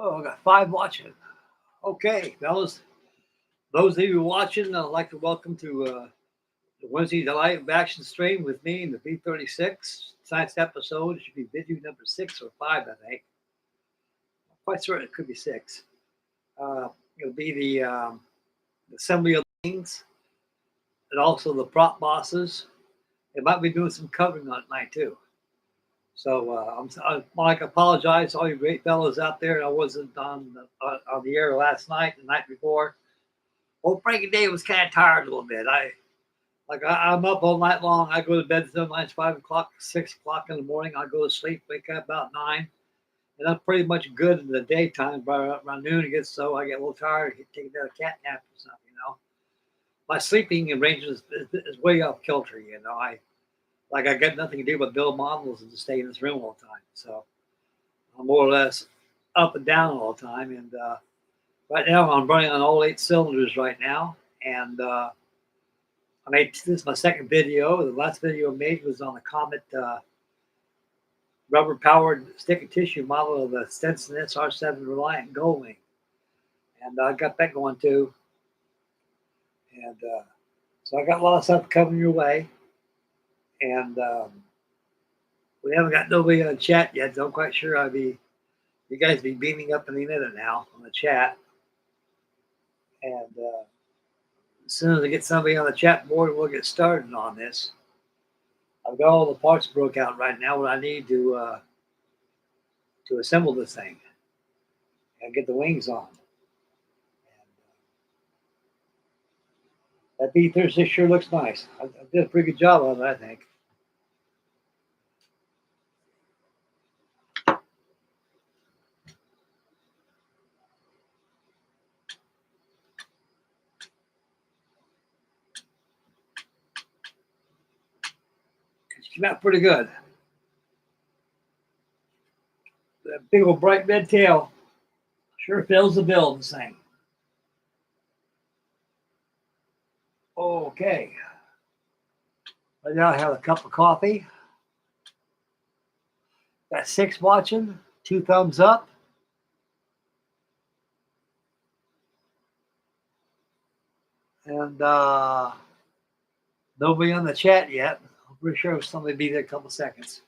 Oh, I got 5 watching. Okay, fellas. Those of you watching, I'd like to welcome to the Wednesday live action stream with me and the B36. Tonight's episode should be video number 6 or 5, I think. I'm quite certain it could be 6. It'll be the assembly of things and also the prop bosses. They might be doing some covering on tonight too. So Mike, I apologize to all you great fellows out there. I wasn't on the air last night, the night before. Old Frankie Day was kind of tired a little bit. I'm up all night long. I go to bed sometimes 5 o'clock, 6 o'clock in the morning. I go to sleep, wake up about 9, and I'm pretty much good in the daytime. By around noon, it gets so I get a little tired. Take another cat nap or something. My sleeping arrangements is way off kilter. I got nothing to do but build models and just stay in this room all the time. So I'm more or less up and down all the time. And right now I'm running on all 8 cylinders right now. And this is my second video. The last video I made was on the Comet rubber-powered stick and tissue model of the Stetson SR7 Reliant Goldwing. And I got that going too. And so I got a lot of stuff coming your way. And we haven't got nobody on the chat yet, so I'm quite sure you guys be beaming up any minute now on the chat. And as soon as I get somebody on the chat board, we'll get started on this. I've got all the parts broke out right now, what I need to assemble this thing and get the wings on. And that B36 sure looks nice. I did a pretty good job on it, I think. It came out pretty good. That big old bright red tail sure fills the bill, this thing. Okay. Right now I have a cup of coffee. Got 6 watching, 2 thumbs up. And nobody on the chat yet. I'm pretty sure somebody will be there in a couple seconds.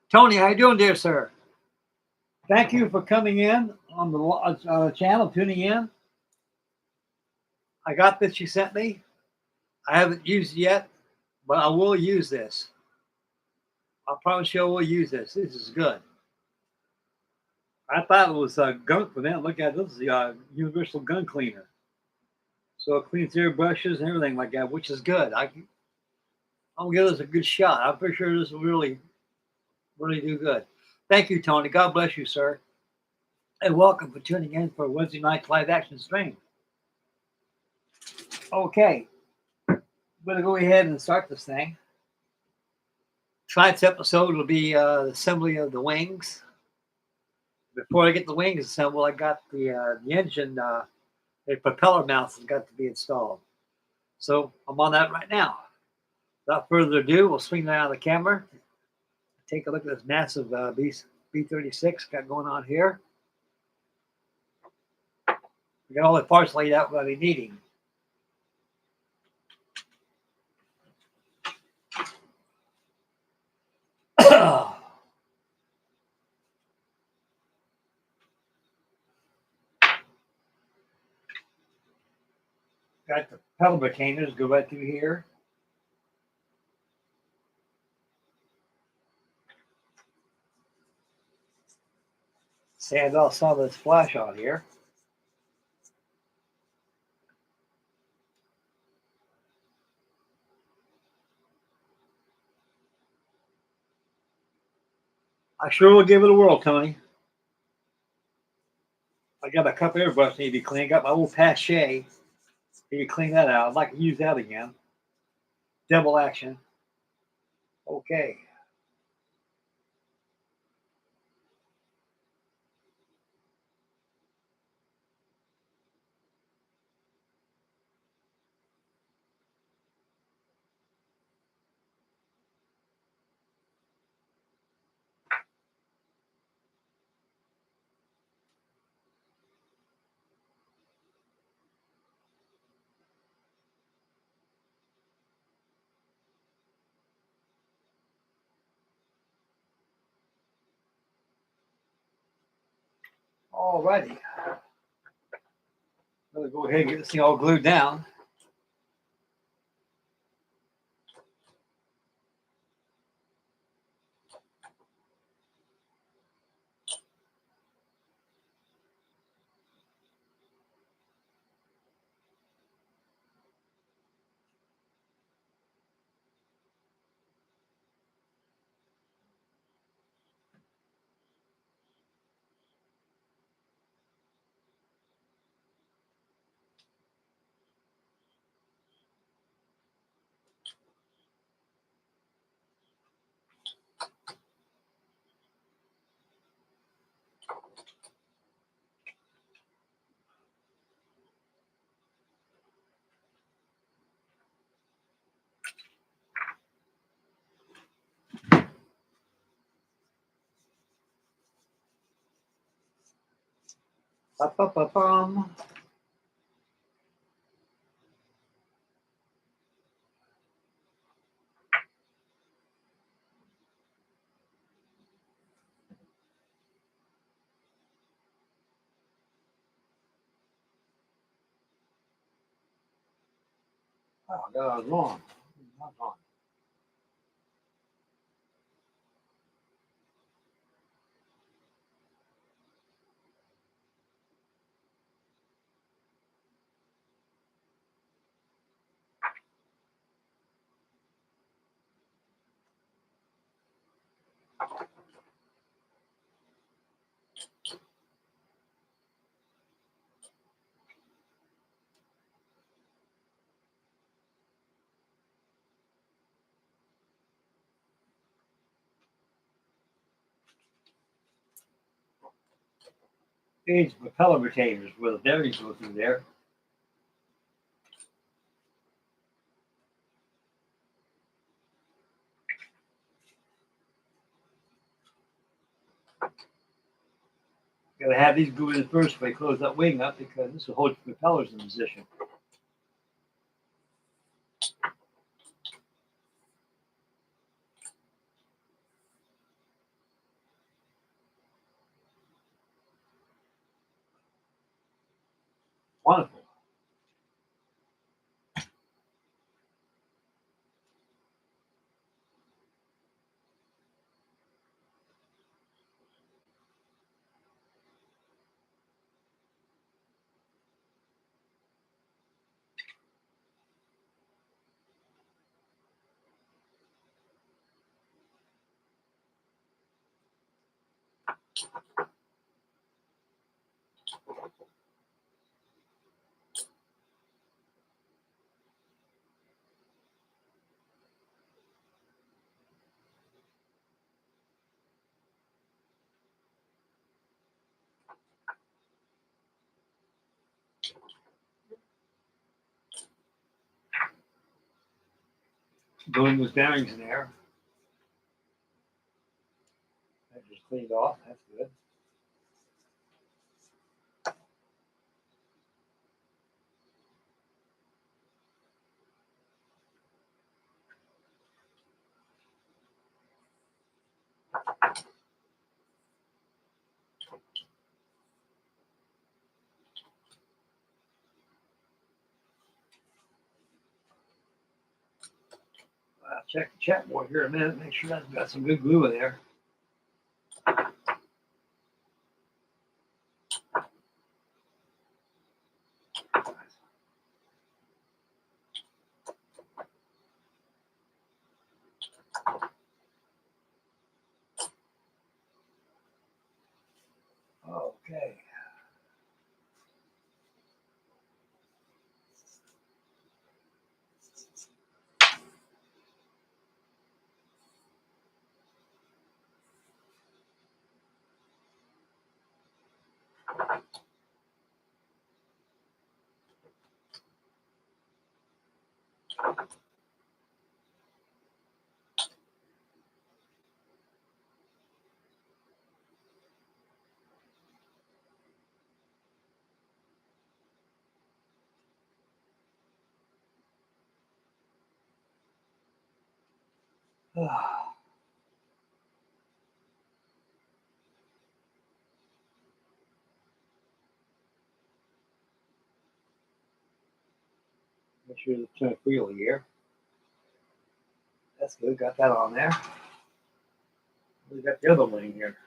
Tony, how you doing, dear sir? Thank you for coming in on the channel, tuning in. I got this you sent me. I haven't used it yet, but I will use this. I promise you I will use this. This is good. I thought it was gunk for them. Look at this. This is the universal gun cleaner. So it cleans airbrushes and everything like that, which is good. I'm going to give this a good shot. I'm pretty sure this will really do good. Thank you, Tony. God bless you, sir. And welcome for tuning in for Wednesday night live action stream. Okay. I'm going to go ahead and start this thing. Tonight's episode will be the assembly of the wings. Before I get the wings assembled, I got the engine, the propeller mounts has got to be installed. So I'm on that right now. Without further ado, we'll swing that out of the camera. Take a look at this massive B36 got going on here. We got all the parts laid out what I'll be needing. Got the pedal retainers go right through here. Sand off some of this flash on here. I sure will give it a whirl, Tony. I got a cup airbrush need to be cleaned. Got my old Pache. Need to clean that out. I'd like to use that again. Double action. Okay. Alrighty. I'm gonna go ahead and get this thing all glued down. Ba-ba-ba-bum. Oh, I got it wrong. Not wrong. These propeller retainers where the bearings go through there. Got to have these glued in first before you close that wing up because this will hold the propellers in position. Wonderful. Gluing those bearings in there. That just cleaned off. That's good. I'll check the chat board here in a minute. Make sure that's got some good glue in there. Make sure the turn wheel here. That's good. Got that on there. We got the other one in here.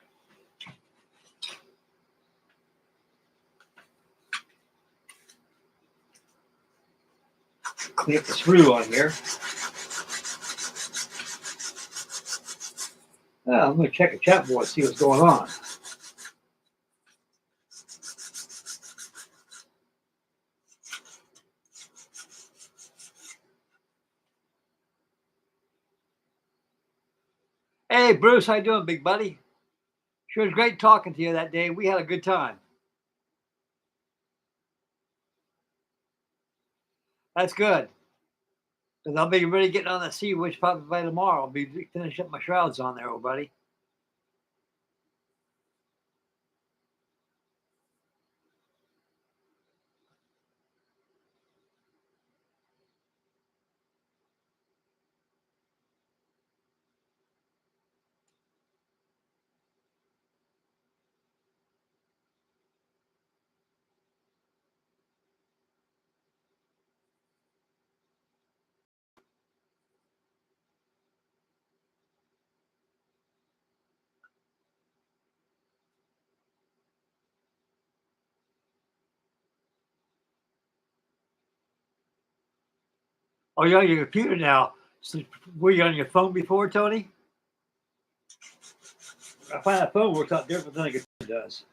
Clean up the screw on here. I'm going to check a chat board, see what's going on. Hey, Bruce, how you doing, big buddy? Sure was great talking to you that day. We had a good time. That's good. Because I'll be ready getting on the sea witch probably by tomorrow. I'll be finishing up my shrouds on there, old buddy. Oh, you're on your computer now. So were you on your phone before, Tony? I find that phone works out different than a computer does.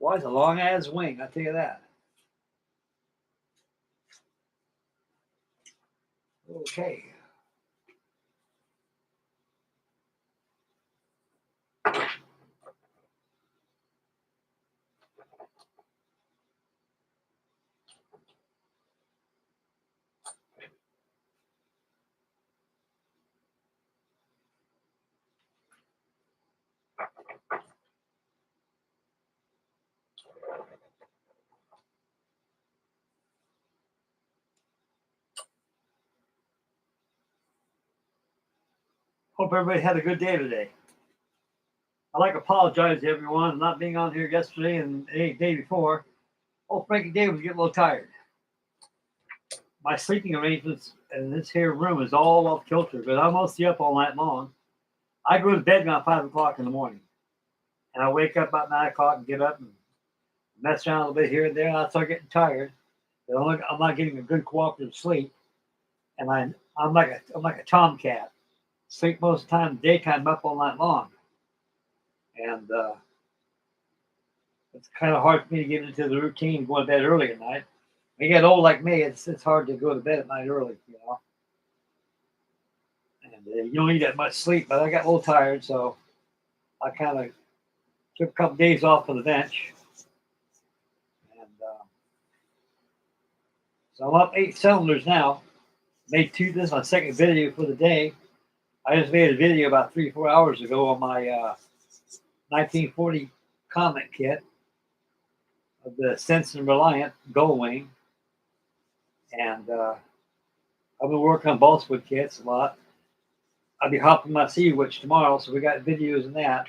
Boy, it's a long ass wing, I'll tell you that. Okay. Hope everybody had a good day today. I'd like to apologize to everyone for not being on here yesterday and the day before. Oh, Frankie Dave was getting a little tired. My sleeping arrangements in this here room is all off kilter because I'm mostly up all night long. I go to bed around 5 o'clock in the morning. And I wake up about 9 o'clock and get up and mess around a little bit here and there. And I start getting tired. I'm not getting a good cooperative sleep. And I'm like a tomcat. Sleep most of the time, daytime, up all night long. And it's kind of hard for me to get into the routine going to bed early at night. When you get old like me, it's hard to go to bed at night early, you know. And you don't need that much sleep, but I got a little tired, so I kind of took a couple days off of the bench. And so I'm up 8 cylinders now. Made two. This is my second video for the day. I just made a video about 3-4 hours ago on my 1940 Comet kit of the Sensen Reliant Gull Wing. And I've been working on balsa kits a lot. I'll be hopping my Sea Witch tomorrow, so we got videos in that.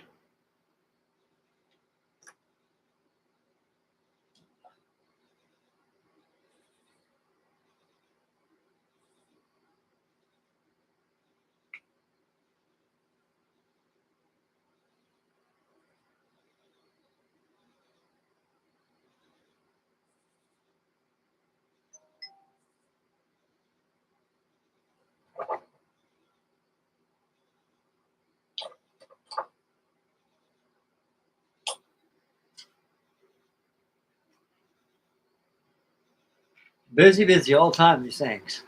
Busy, busy all the time, these things.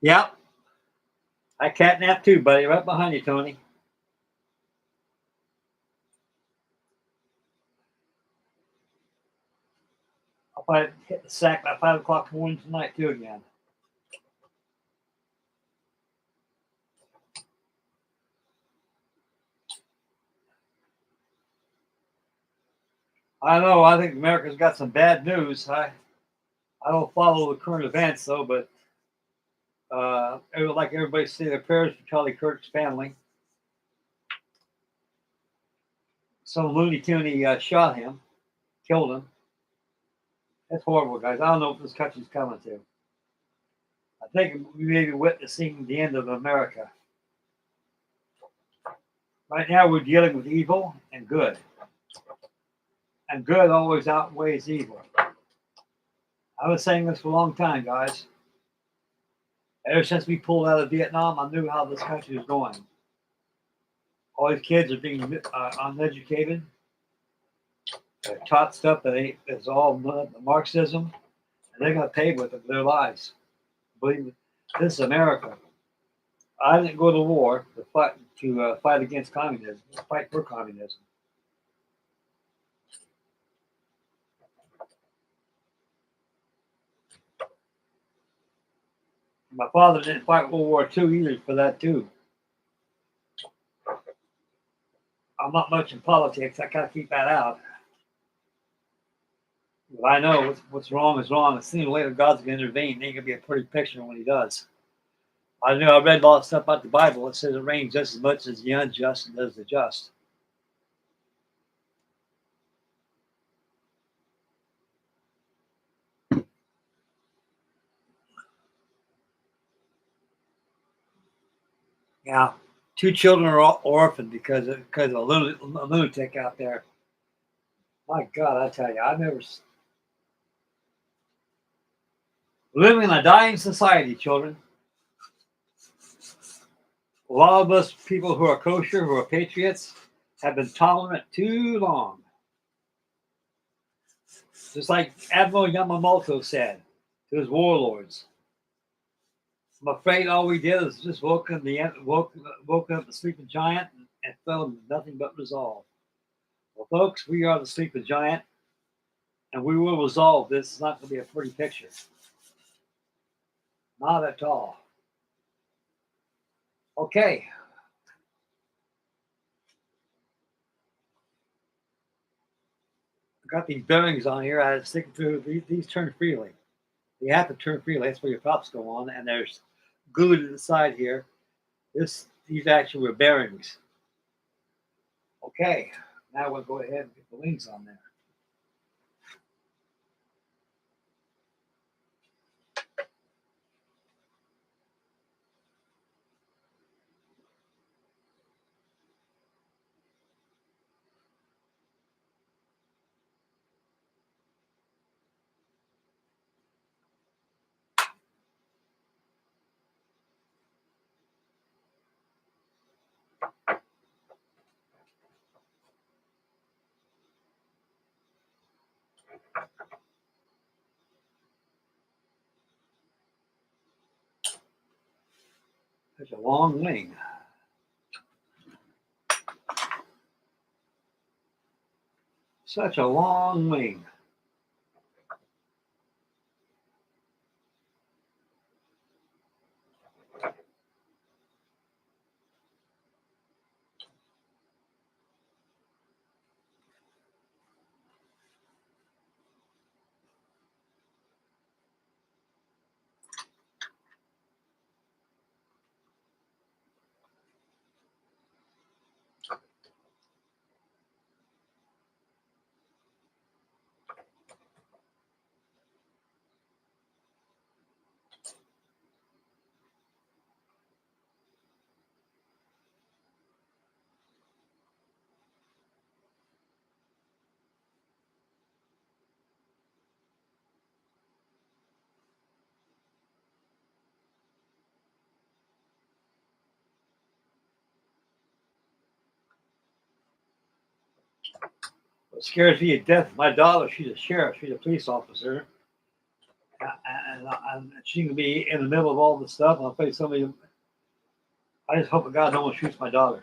Yep. I catnap too, buddy. Right behind you, Tony. I'll probably hit the sack by 5 o'clock in the morning tonight too again. I know. I think America's got some bad news. I don't follow the current events though, but like everybody say their prayers for Charlie Kirk's family. Some Looney Tooney shot him, killed him. That's horrible, guys. I don't know what this country's coming to. I think we may be witnessing the end of America. Right now, we're dealing with evil and good. And good always outweighs evil. I've been saying this for a long time, guys. Ever since we pulled out of Vietnam, I knew how this country was going. All these kids are being uneducated. They're taught stuff that is all Marxism, and they're going to pay with it with their lives. Believe me, this is America. I didn't go to war to fight against communism. Fight for communism. My father didn't fight World War II either for that too. I'm not much in politics. I kind of keep that out. But I know what's wrong is wrong. And sooner or later, God's going to intervene. It ain't going to be a pretty picture when He does. I know I read a lot of stuff about the Bible. It says it rains just as much as the unjust and does the just. Yeah, 2 children are orphaned because of a lunatic out there. My God, I tell you, I've never living in a dying society, children. A lot of us people who are kosher, who are patriots, have been tolerant too long. Just like Admiral Yamamoto said to his warlords. I'm afraid all we did is just woke up the sleeping giant and fell into nothing but resolve. Well, folks, we are the sleeping giant, and we will resolve this. It's not going to be a pretty picture. Not at all. Okay. I got these bearings on here. I had to stick through. These turn freely. You have to turn freely. That's where your props go on. And there's glue to the side here. These actually were bearings. Okay. Now we'll go ahead and get the wings on there. There's a long wing. Such a long wing. What scares me to death is my daughter. She's a sheriff. She's a police officer. And she can be in the middle of all this stuff. I'll tell you somebody. I just hope to God no one shoots my daughter.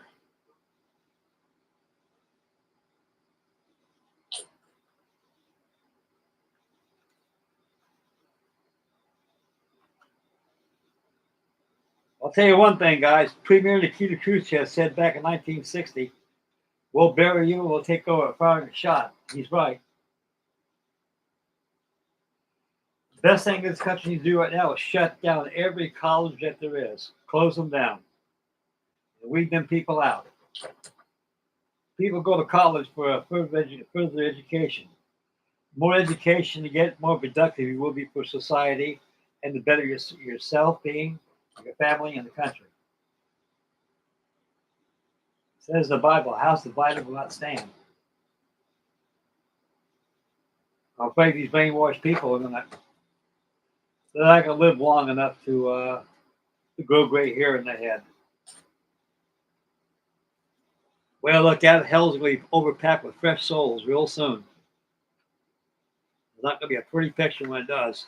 I'll tell you one thing, guys. Premier Nikita Khrushchev said back in 1960, "We'll bury you and we'll take over firing a shot." He's right. The best thing this country needs to do right now is shut down every college that there is. Close them down. And weed them people out. People go to college for a further education. More education you get, more productive you will be for society, and the better yourself being, your family, and the country. It says in the Bible, "House divided will not stand." I'm afraid these brainwashed people they're not going to live long enough to grow gray hair in their head. Well, look at it. Hell's going to be overpacked with fresh souls real soon. It's not going to be a pretty picture when it does.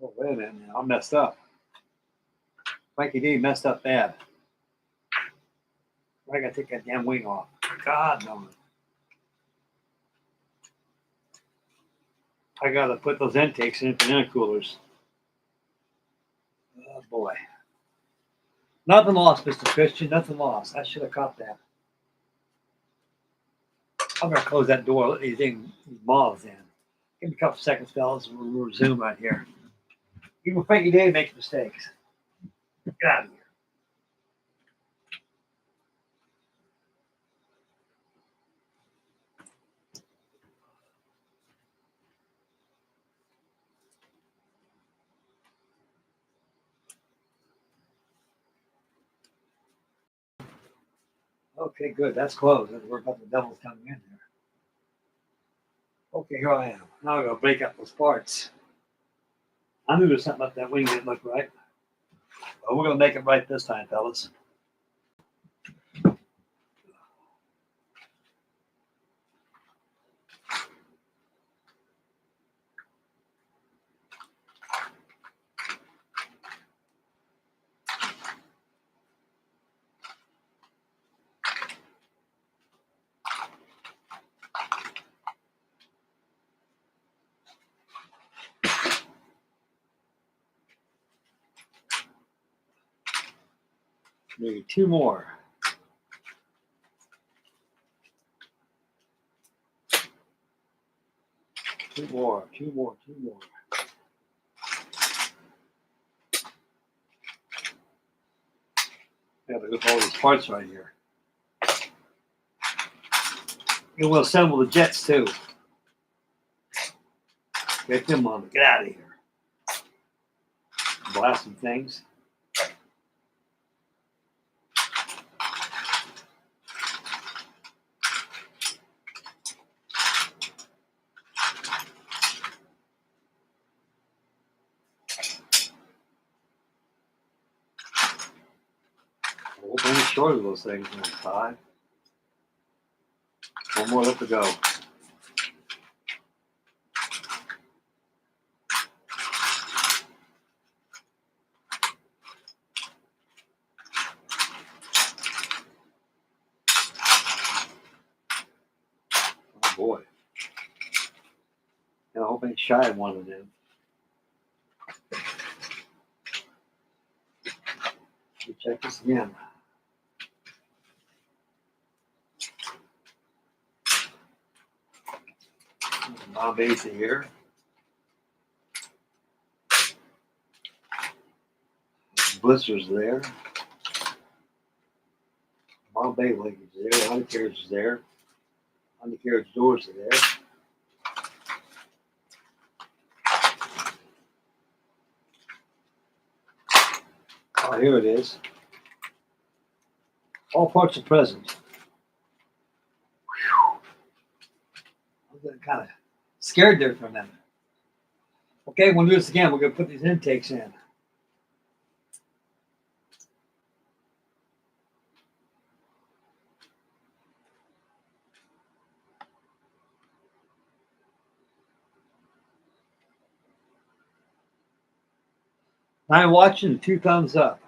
Oh, wait a minute now. I'm messed up. Frankie D messed up bad. I got to take that damn wing off. God, no. I got to put those intakes in for intercoolers. Oh, boy. Nothing lost, Mr. Christian. Nothing lost. I should have caught that. I'm going to close that door. Let these moths in. Give me a couple seconds, fellas, and we'll resume right here. Even Frankie D makes mistakes. Get out of here. Okay, good. That's closed. Let's work out the devil's coming in there. Okay, here I am. Now I'm going to break up those parts. I knew there was something about that wing didn't look right. But we're going to make it right this time, fellas. Maybe two more. Two more. Yeah, look at all these parts right here. And we'll assemble the jets too. Get them on. Get out of here. Blast some things. We'll bring it short of those things in 5. One more left to go. Oh boy. And I hope I ain't shy of one of them. Let me check this again. Base here. Blisters there. Bombay linkage there. Undercarriage is there. Undercarriage doors are there. Oh, here it is. All parts are present. Whew. I was kind of scared there for a minute. Okay, we'll do this again. We're going to put these intakes in. I'm watching, 2 thumbs up.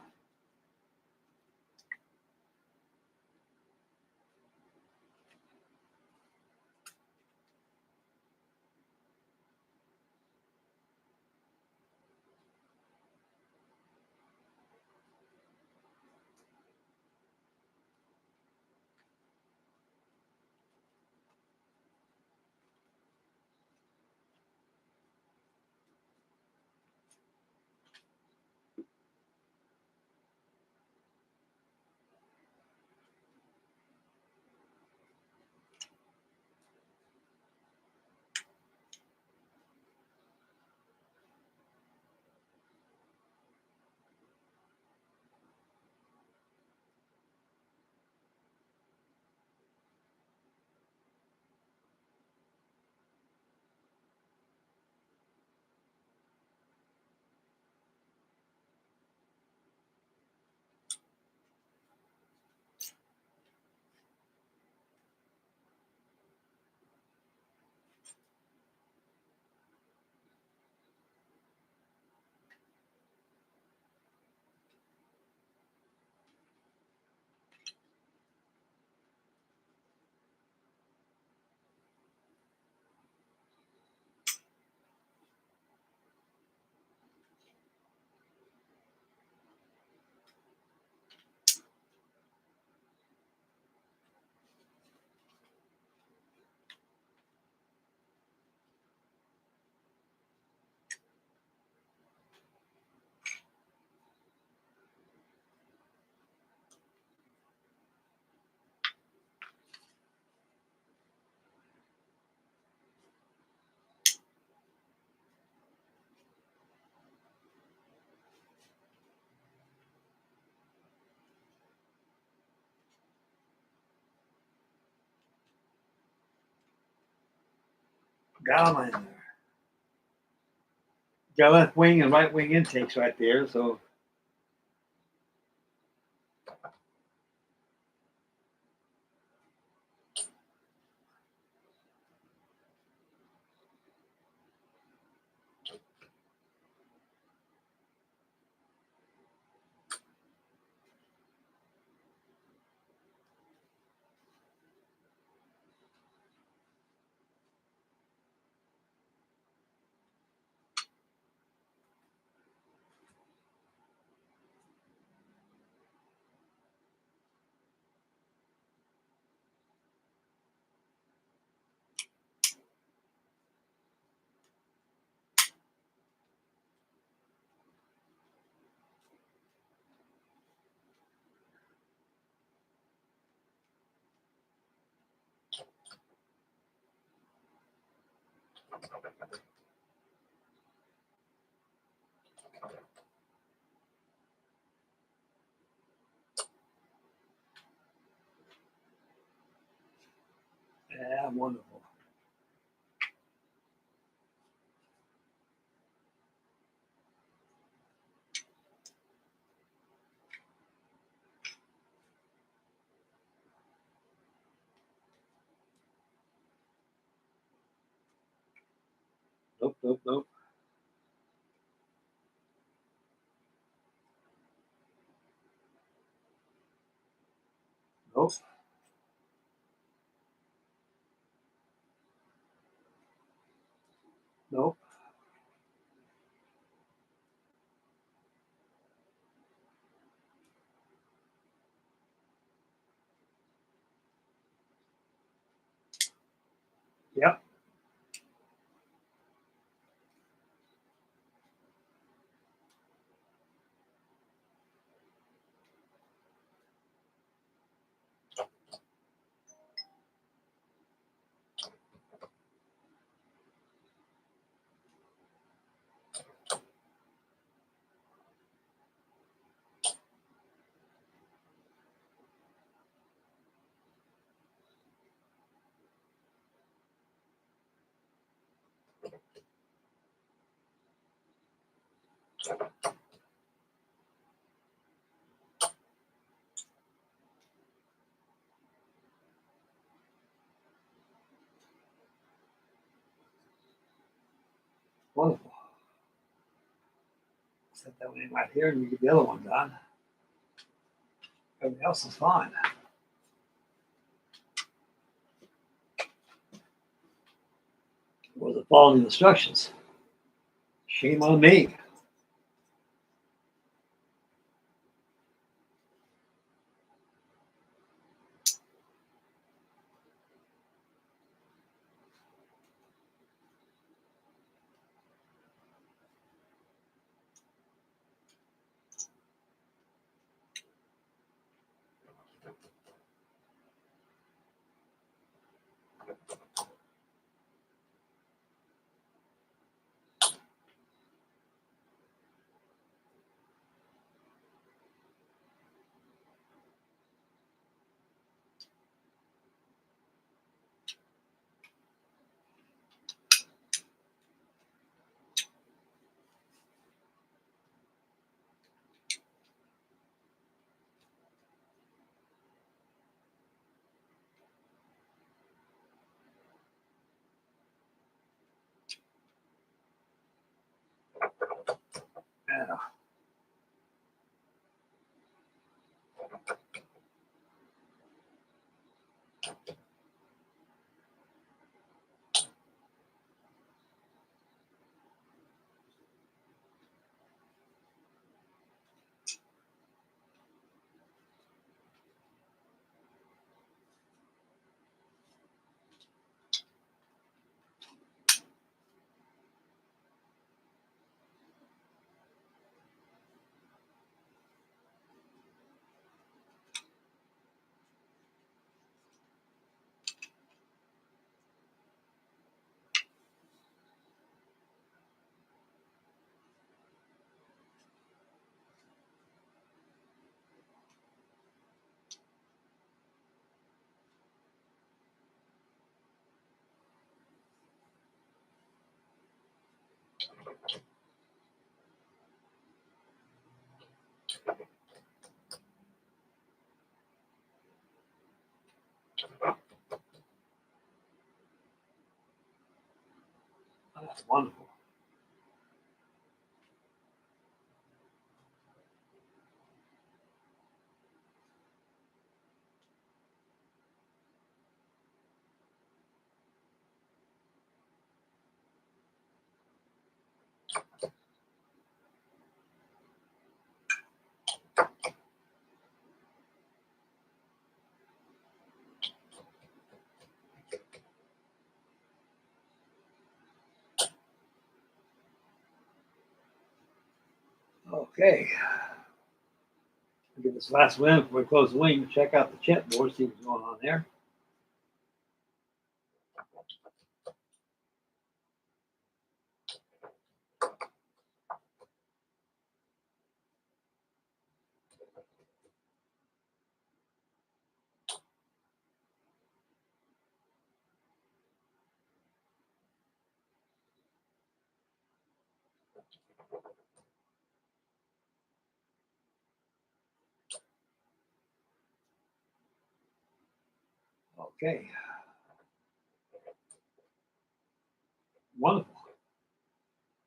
Got them in there. Got left wing and right wing intakes right there. So yeah, wonderful. Nope, nope, nope. Nope. Nope. Yep. Wonderful. Set that one in right here and you get the other one done. Everything else is fine. Wasn't following the instructions. Shame on me. Yeah. That's wonderful. Okay. I'll get this last one in before we close the wing. Check out the chip board, see what's going on there. Okay. Wonderful.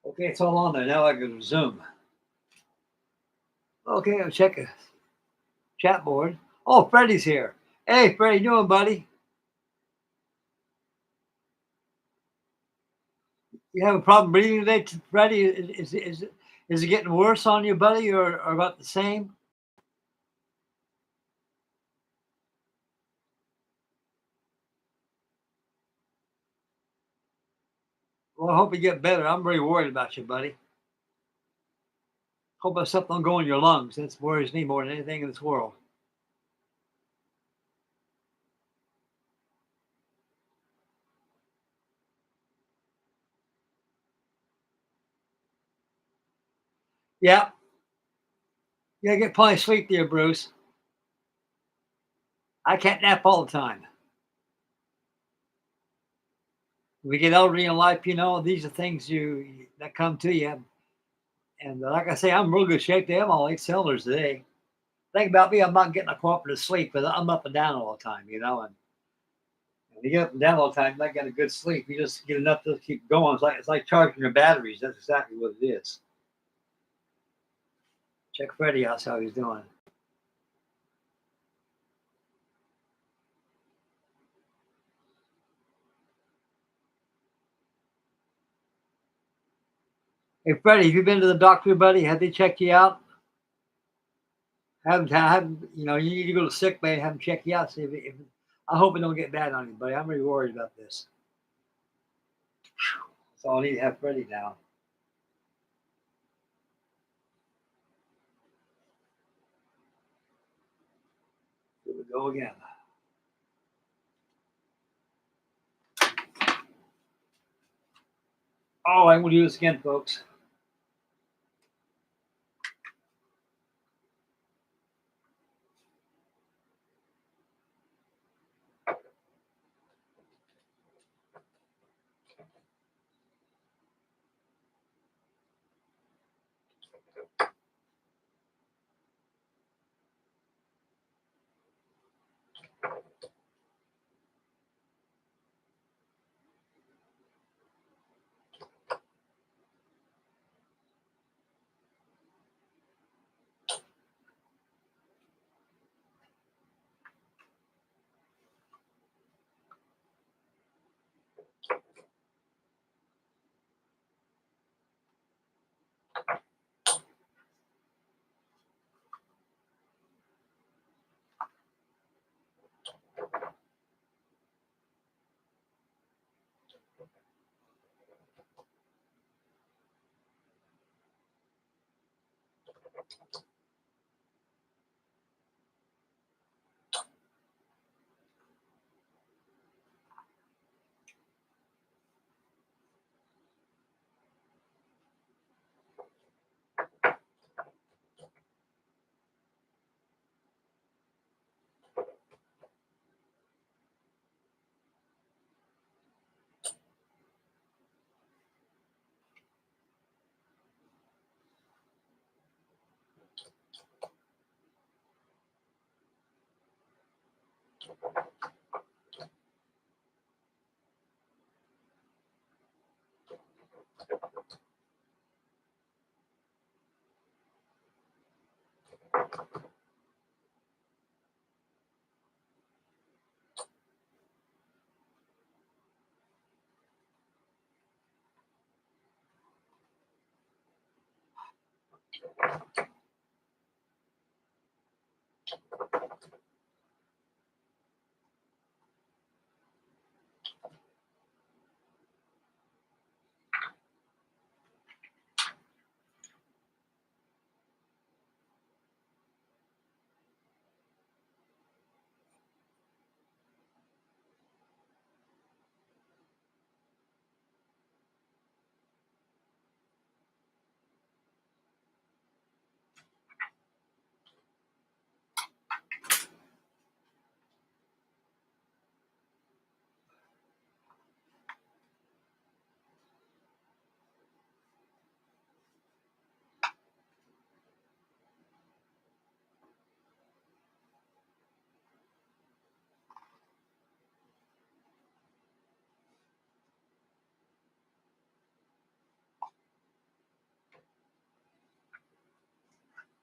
Okay, it's all on there. Now I can resume. Okay, I'll check a chat board. Oh, Freddie's here. Hey, Freddie, doing, buddy? You have a problem breathing today, Freddie? Is it getting worse on you, buddy, or about the same? Well, I hope you get better. I'm very worried about you, buddy. Hope there's something don't go in your lungs. That worries me more than anything in this world. Yeah, you gotta get plenty of sleep there, Bruce. I can't nap all the time. When we get elderly in life, these are things that come to you. And like I say, I'm in real good shape today. I'm all 8 cylinders today. Think about me, I'm not getting a cooperative sleep because I'm up and down all the time, you know. And when you get up and down all the time, you're not getting a good sleep. You just get enough to keep going. It's like charging your batteries. That's exactly what it is. Check Freddie out, see how he's doing. Hey Freddie, have you been to the doctor, buddy? Have they checked you out? Haven't you know, you need to go to sick bay and have them check you out. See if I hope it don't get bad on you, buddy. I'm really worried about this. So I need to have Freddie now. Here we go again. Oh, I'm gonna do this again, folks.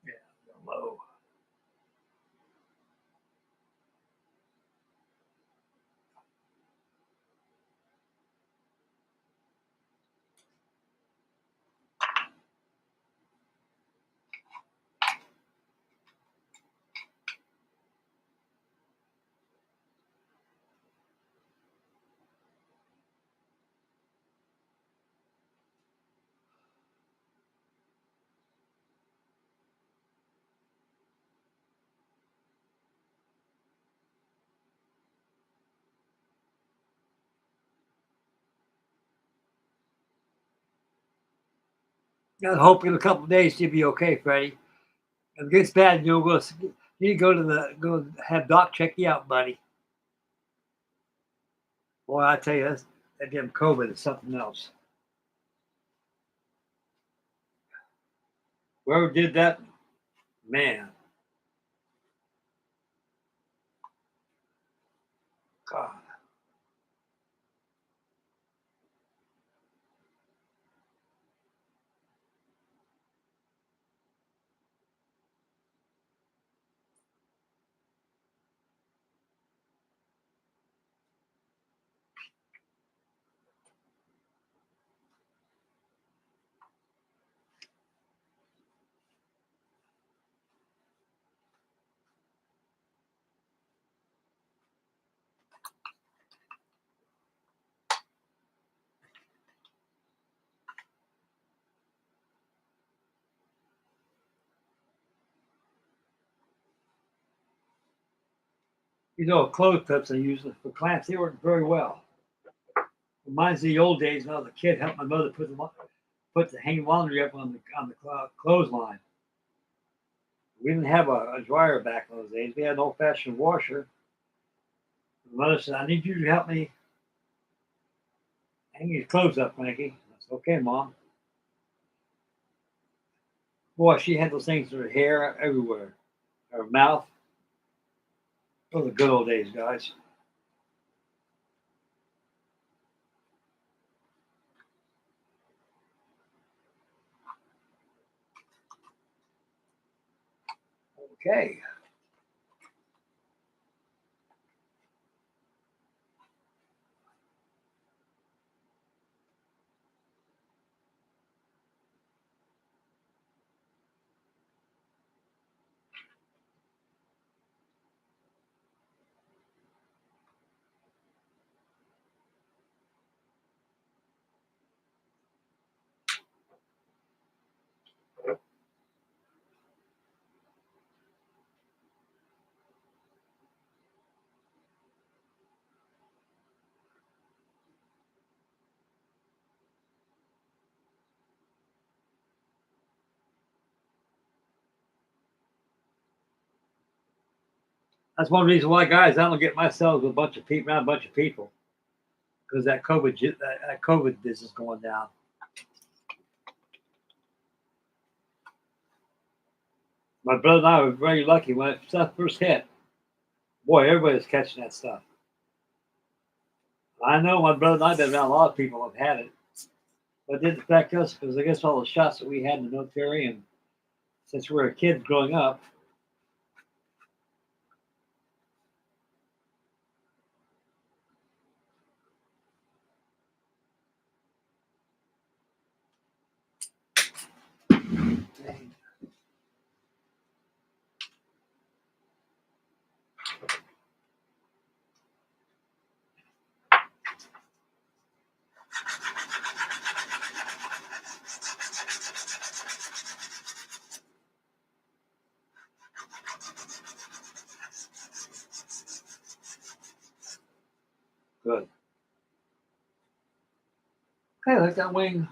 Yeah, low. I hope in a couple of days you'll be okay, Freddie. If it gets bad, you need to go have Doc check you out, buddy. Boy, I tell you, that damn COVID is something else. Whoever did that, man, God. These old clothes clips I use for clamps, they work very well. Reminds me of the old days when I was a kid, helped my mother put the hang laundry up on the clothesline. We didn't have a dryer back in those days. We had an old fashioned washer. My mother said, "I need you to help me hang your clothes up, Frankie." I said, "Okay, Mom." Boy, she had those things in her hair everywhere, her mouth. Those were the good old days, guys. Okay. That's one reason why, guys, I don't get myself with a bunch of people around a bunch of people because that COVID business going down. My brother and I were very lucky when it stuff first hit. Boy, everybody was catching that stuff. I know my brother and I've been around a lot of people who have had it, but it didn't affect us because I guess all the shots that we had in the military and since we were kids growing up. Good. Okay, let that wing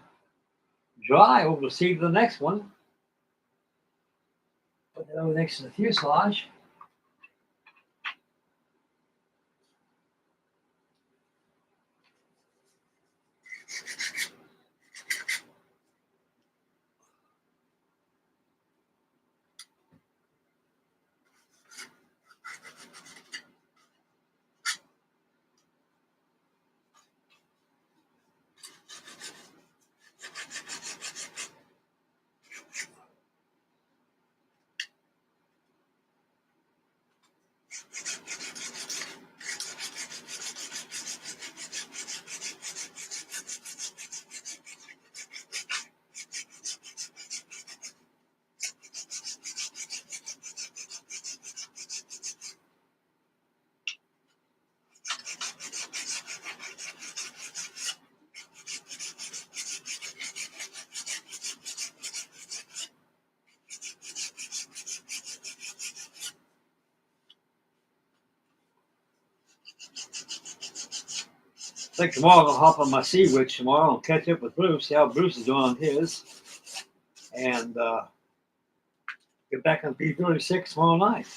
dry. We'll proceed to the next one. Put that over next to the fuselage. I think tomorrow I'll hop on my Sea Witch tomorrow and catch up with Bruce, see how Bruce is doing on his, and get back on B36 tomorrow night.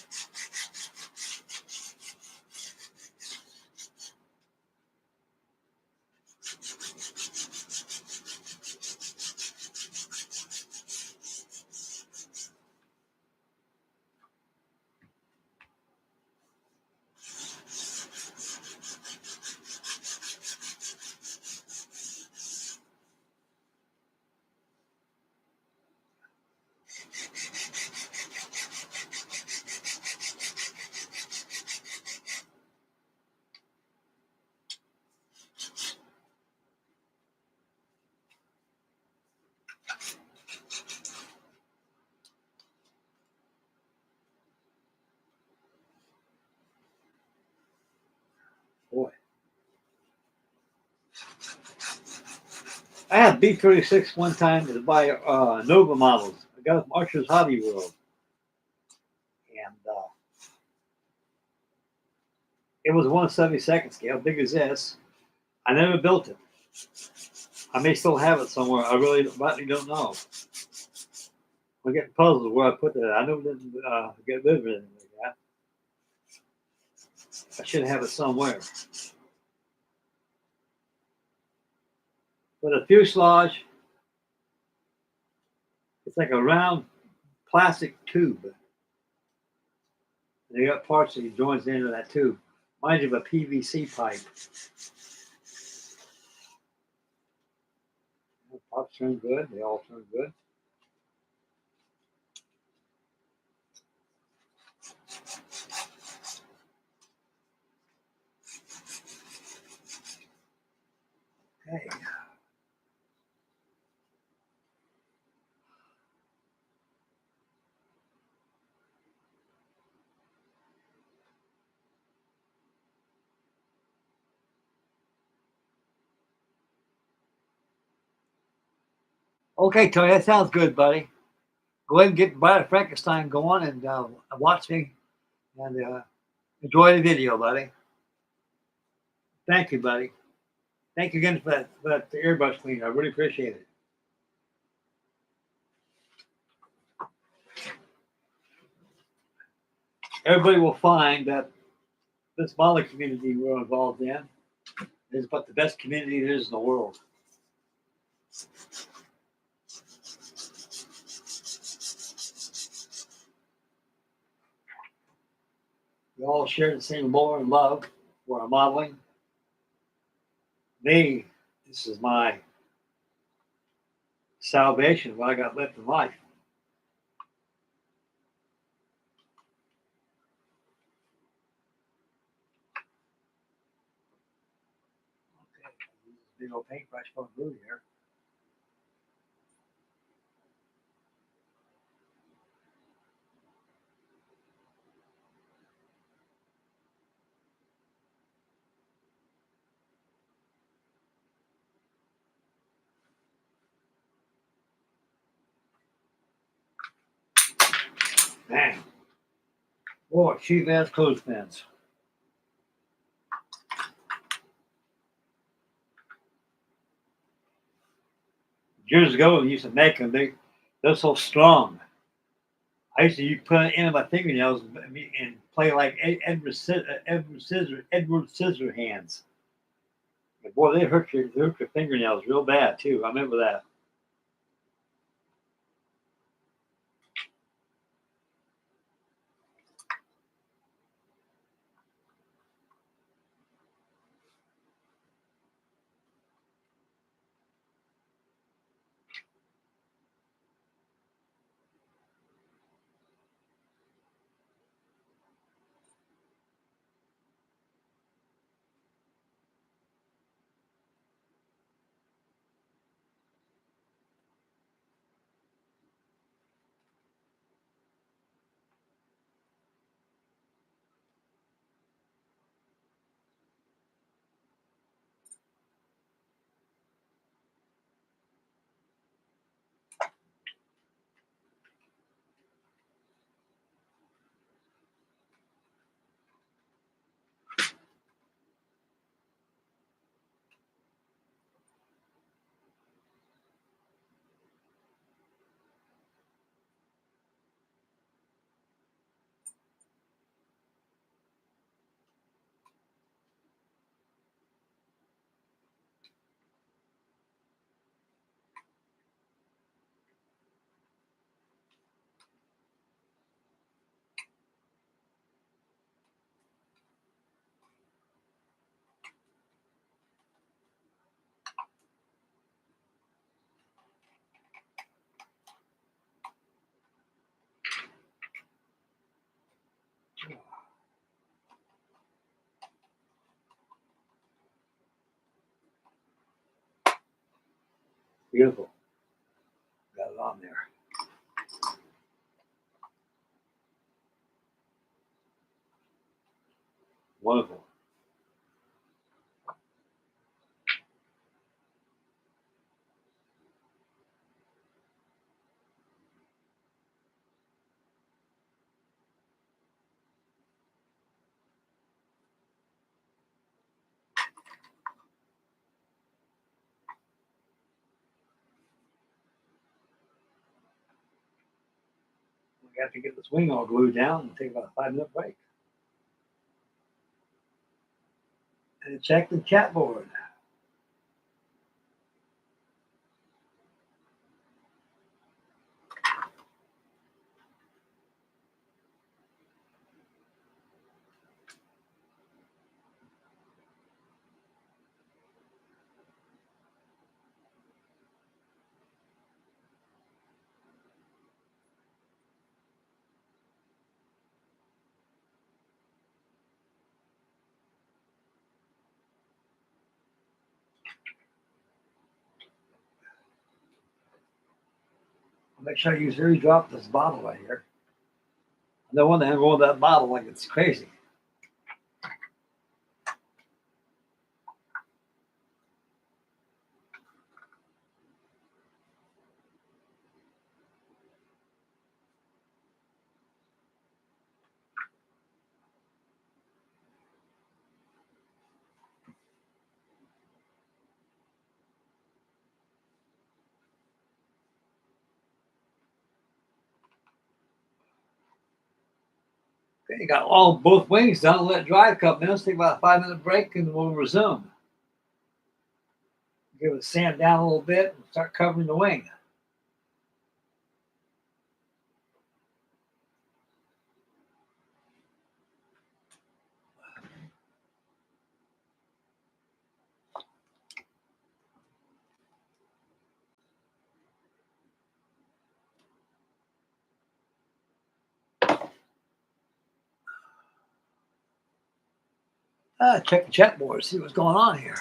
Boy. I had B36 one time to buy Nova models. I got it from Archer's Hobby World. And it was 1/72 scale, big as this. I never built it. I may still have it somewhere. I really don't know. I'm getting puzzled where I put it. I never didn't get rid of it like that. I should have it somewhere. But a fuselage, it's like a round plastic tube. And you got parts that you joins into that tube. Reminds you of a PVC pipe. The pops turn good. They all turn good. Okay. Okay, Tony, that sounds good, buddy. Go ahead and get Bride of Frankenstein going and watch me and enjoy the video, buddy. Thank you, buddy. Thank you again for that airbrush cleaner. I really appreciate it. Everybody will find that this model community we're involved in is about the best community there is in the world. We all share the same lore and love for our modeling. Me, this is my salvation, what I got left in life. Okay, big old paintbrush for blue here. Man, boy, cheap ass clothespins. Years ago, we used to make them. They're so strong. I used to put it in my fingernails and play like Edward Scissorhands. And boy, they hurt your fingernails real bad too. I remember that. Beautiful. Got it on there. Wonderful. We have to get this wing all glued down and take about a 5-minute break. And check the chat board. Make sure you really drop this bottle right here. I don't want to roll that bottle like it's crazy. Okay, you got both wings done. Let it dry a couple minutes. Take about a 5-minute break and we'll resume. Give it a sand down a little bit and start covering the wing. Check the chat board, see what's going on here.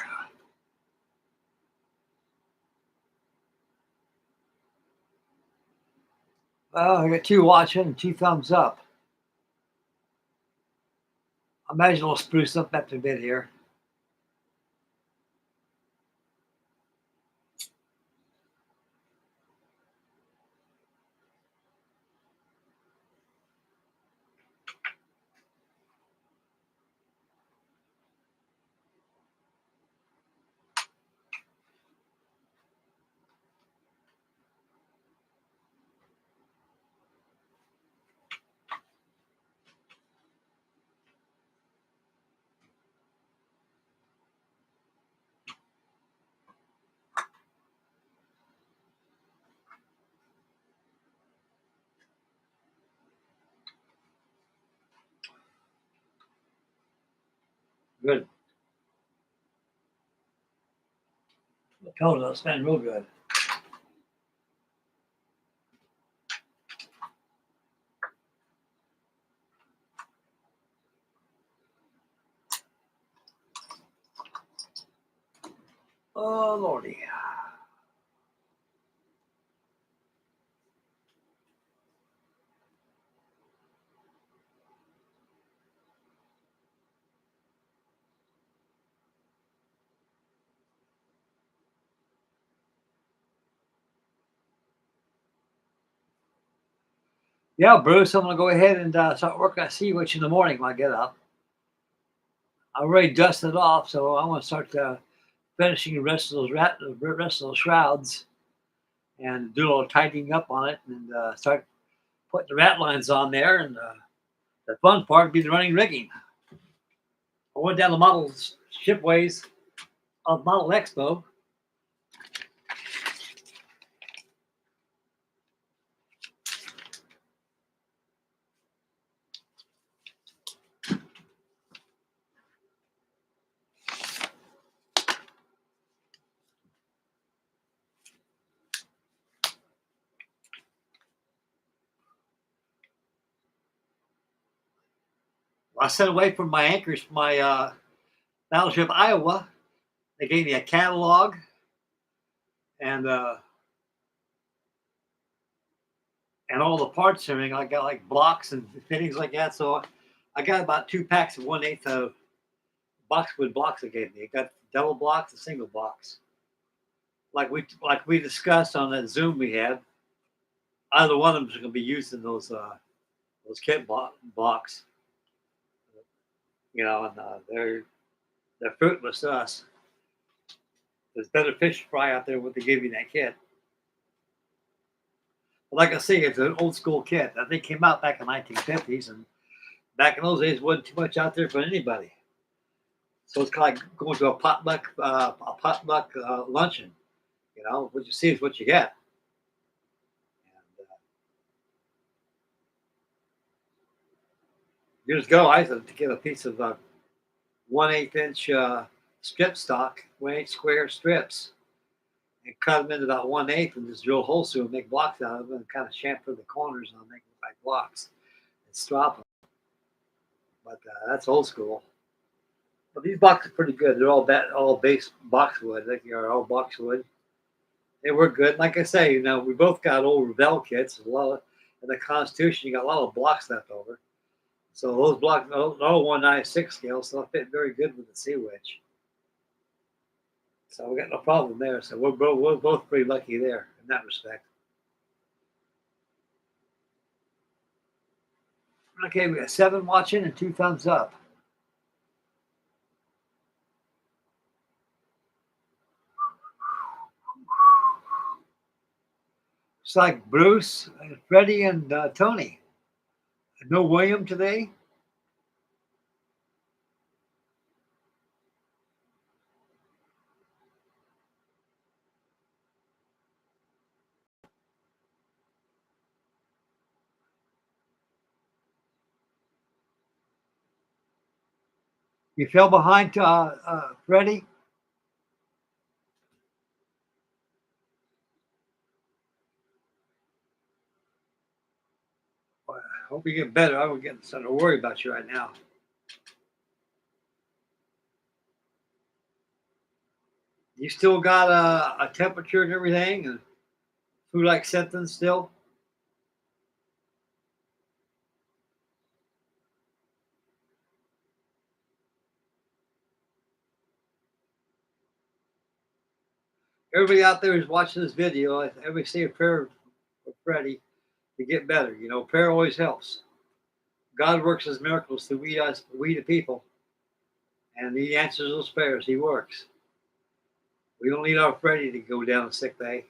Well, I got 2 watching and 2 thumbs up. I imagine we'll spruce up after a bit here. Good. The colors are spinning real good. Oh, Lordy. Yeah, Bruce, I'm going to go ahead and start working. I see what you in the morning when I get up. I already dusted off, so I'm going to start finishing the rest of those shrouds and do a little tightening up on it and start putting the rat lines on there. And the fun part would be the running rigging. I went down the model shipways of Model Expo. I sent away from my anchors from my battleship Iowa. They gave me a catalog and and all the parts and everything. I got like blocks and fittings like that. So I got about 2 packs of 1/8 of boxwood blocks they gave me. I got double blocks and single blocks. Like we discussed on that Zoom we had. Either one of them is going to be used in those kit blocks. You know, and they're fruitless to us. There's better fish fry out there what they give you in that kit. But like I say, it's an old school kit. I think it came out back in the 1950s, and back in those days, wasn't too much out there for anybody. So it's kind of like going to a potluck luncheon. You know, what you see is what you get. And, years ago, I used to get a piece of 1/8 inch strip stock, 1/8 square strips, and cut them into about 1/8 and just drill holes through and make blocks out of them and kind of chamfer the corners and make them like blocks and strop them. But that's old school. But these blocks are pretty good. They're all base boxwood. I think they're all boxwood. They work good. Like I say, you know, we both got old Revell kits. A lot of, in the Constitution, you got a lot of blocks left over. So those blocks, all 1/96 scale, so they fit very good with the Sea Witch. So we got no problem there. So we're both pretty lucky there in that respect. Okay, we got 7 watching and 2 thumbs up. It's like Bruce, Freddie, and Tony. No William today. You fell behind Freddie. Well, I hope you get better. I don't get starting to worry about you right now. You still got a temperature and everything, and flu-like symptoms still. Everybody out there who's watching this video, everybody say a prayer for Freddie to get better. You know, prayer always helps. God works his miracles through we the people, and he answers those prayers. He works. We don't need our Freddie to go down a sick bay.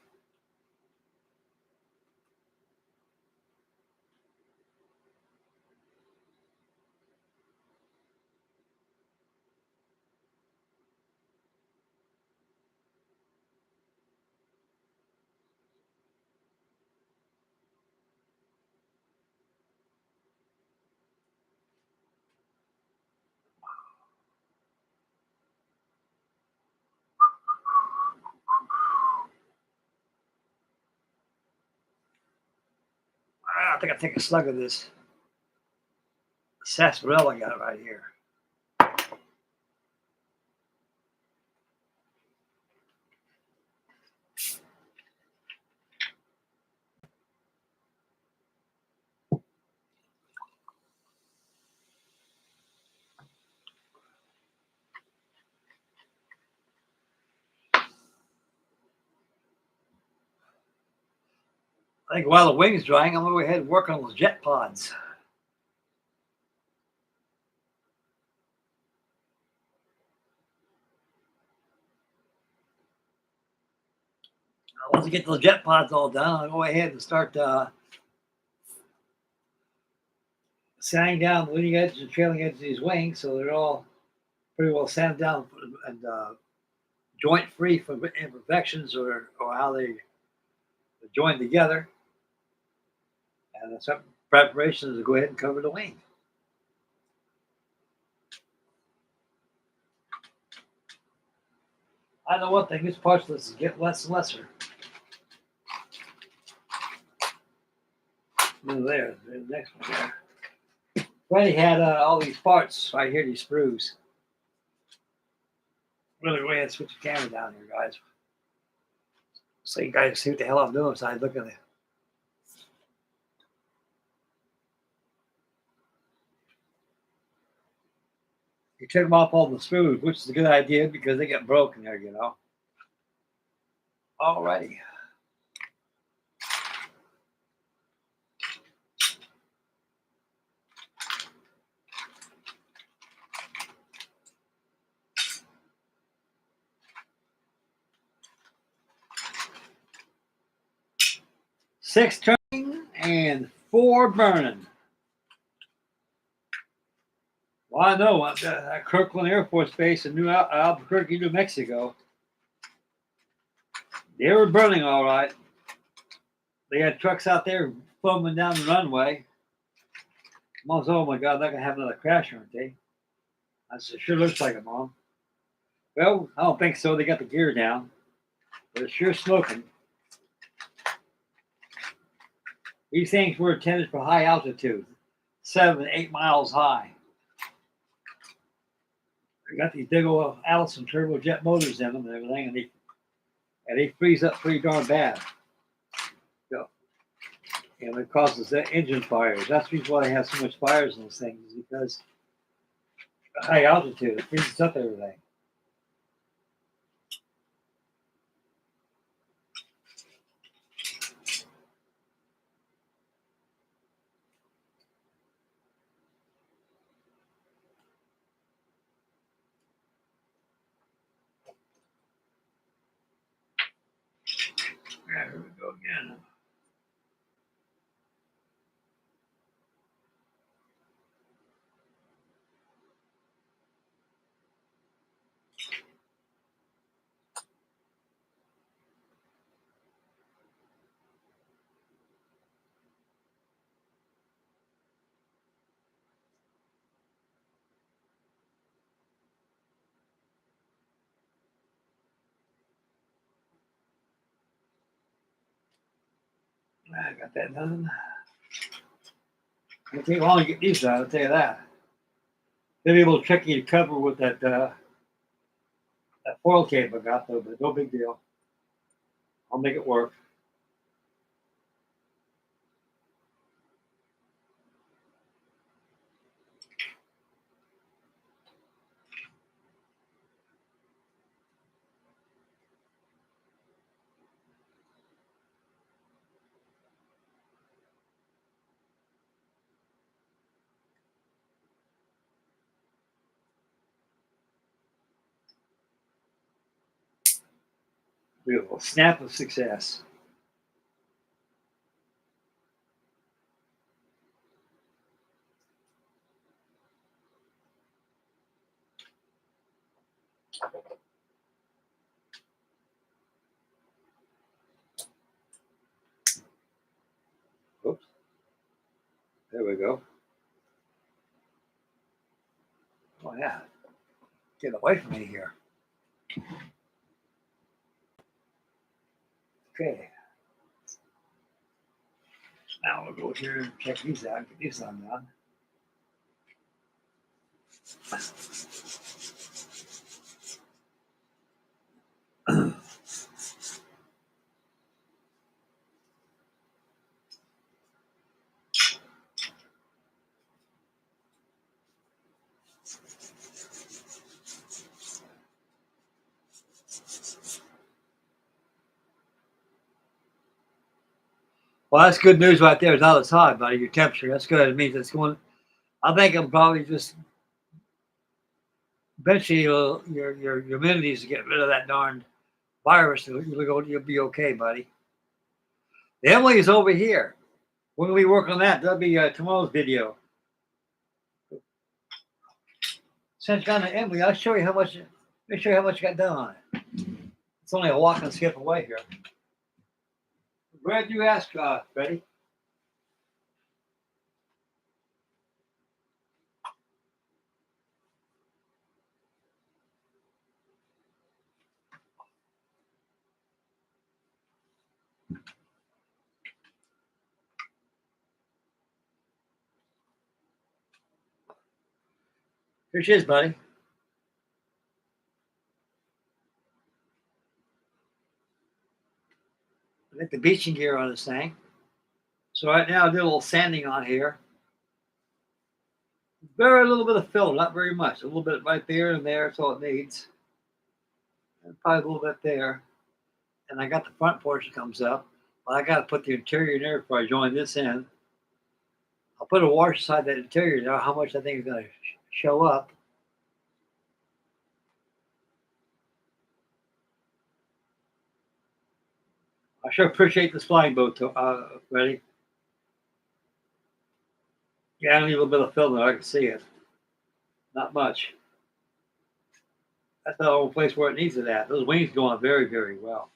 I think I'll take a slug of this sarsaparilla I got right here. I think while the wing's drying, I'm going to go ahead and work on those jet pods. Once I get those jet pods all done, I'll go ahead and start sanding down the leading edge and trailing edge of these wings so they're all pretty well sanded down and joint free from imperfections or how they join together. And some preparations to go ahead and cover the wing. I know one thing, these parts lists get less and lesser. There, the next one there. Freddie had all these parts right here, these sprues. Really go ahead and switch the camera down here, guys. So you guys see what the hell I'm doing. So I look at it. You took them off all the screws, which is a good idea because they get broken there, you know. Alrighty. Six turning and 4 burning. Well, I know at Kirkland Air Force Base in Albuquerque, New Mexico, they were burning all right. They had trucks out there foaming down the runway. Mom said, "Oh my God, they're gonna have another crash, aren't they?" I said, "Sure looks like it, Mom." Well, I don't think so. They got the gear down, but it's sure smoking. These things were intended for high altitude, 7, 8 miles high. They got these big old Allison turbojet motors in them and everything, and they freeze up pretty darn bad. So, and it causes engine fires. That's the reason why they have so much fires in those things, is because high altitude, it freezes up everything. Here we go again. I got that done. It'll take long to get these out, I'll tell you that. Maybe a little tricky to cover with that foil tape I got, though, but no big deal. I'll make it work. Beautiful. Snap of success. Oops. There we go. Oh, yeah. Get away from me here. Okay. Now we'll go here and check these out, get these undone. Well, that's good news right there. It's not as hot, buddy. Your temperature. That's good. It means it's going. I think I'm probably just eventually your immunity to get rid of that darn virus. You'll be okay, buddy. Emily is over here. When we work on that, that'll be tomorrow's video. Since down to Emily, I'll show you how much. Let me show you how much you got done on it. It's only a walk and skip away here. Glad you asked, Freddie. Here she is, buddy. I got the beaching gear on this thing. So right now I did a little sanding on here. Very little bit of fill, not very much. A little bit right there and there, that's all it needs. And probably a little bit there. And I got the front portion comes up. But I got to put the interior in there before I join this in. I'll put a washer side that interior there, how much I think is going to show up. I sure appreciate this flying boat, Freddie. Yeah, I need a little bit of film there. I can see it. Not much. That's the only place where it needs it at. Those wings go on very, very well.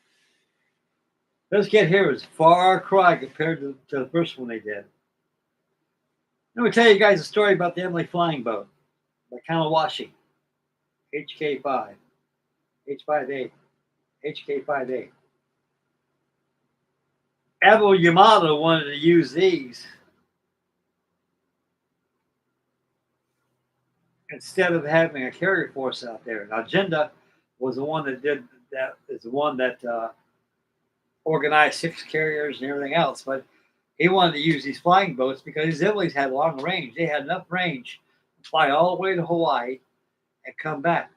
This kit here is far cry compared to the first one they did. Let me tell you guys a story about the Emily flying boat by Kawawashi, HK5, H58, HK58. Admiral Yamato wanted to use these instead of having a carrier force out there. Now, Jinda was the one that did that. Is the one that organized 6 carriers and everything else. But he wanted to use these flying boats because these Emily's had long range. They had enough range to fly all the way to Hawaii and come back.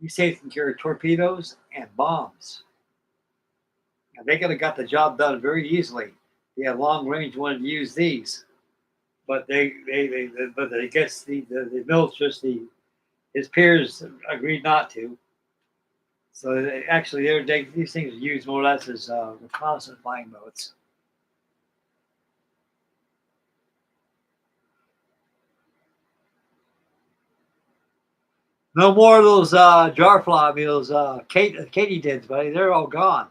These things can carry torpedoes and bombs. And they could have got the job done very easily. They had long range, wanted to use these, but but I guess the military, his peers agreed not to. So actually, these things are used more or less as reconnaissance flying boats. No more of those jar fly, those katydids, buddy. They're all gone.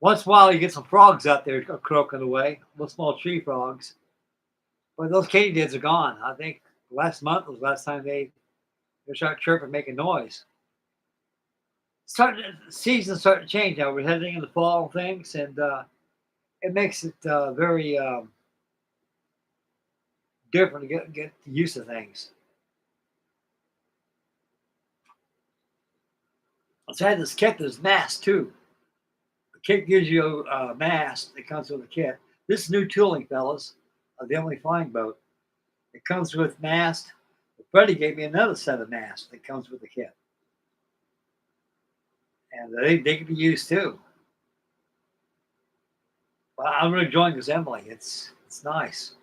Once in a while, you get some frogs out there croaking away, little small tree frogs. But those katydids are gone. I think last month was the last time they start chirping, making noise. Season's starting to change now. We're heading into fall things, and it makes it very different to get used to things. So I had this kit that's mast too. The kit gives you a mast that comes with the kit. This is new tooling, fellas, of the Emily flying boat. It comes with mast. Freddie gave me another set of masts that comes with the kit, and they can be used too. But I'm really enjoying this Emily. It's nice.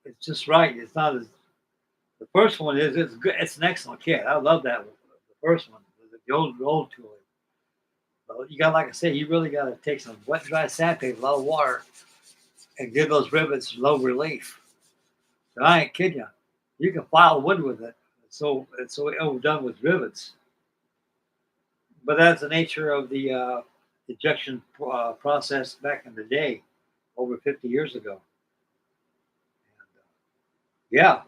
It's just right. It's not as the first one is. It's good. It's an excellent kit. I love that one. The first one, the old tooling. But you got, like I said, you really got to take some wet, dry sandpaper, a lot of water, and give those rivets low relief. And I ain't kidding you. You can file wood with it. It's so overdone with rivets. But that's the nature of the ejection process back in the day, over 50 years ago. Yeah,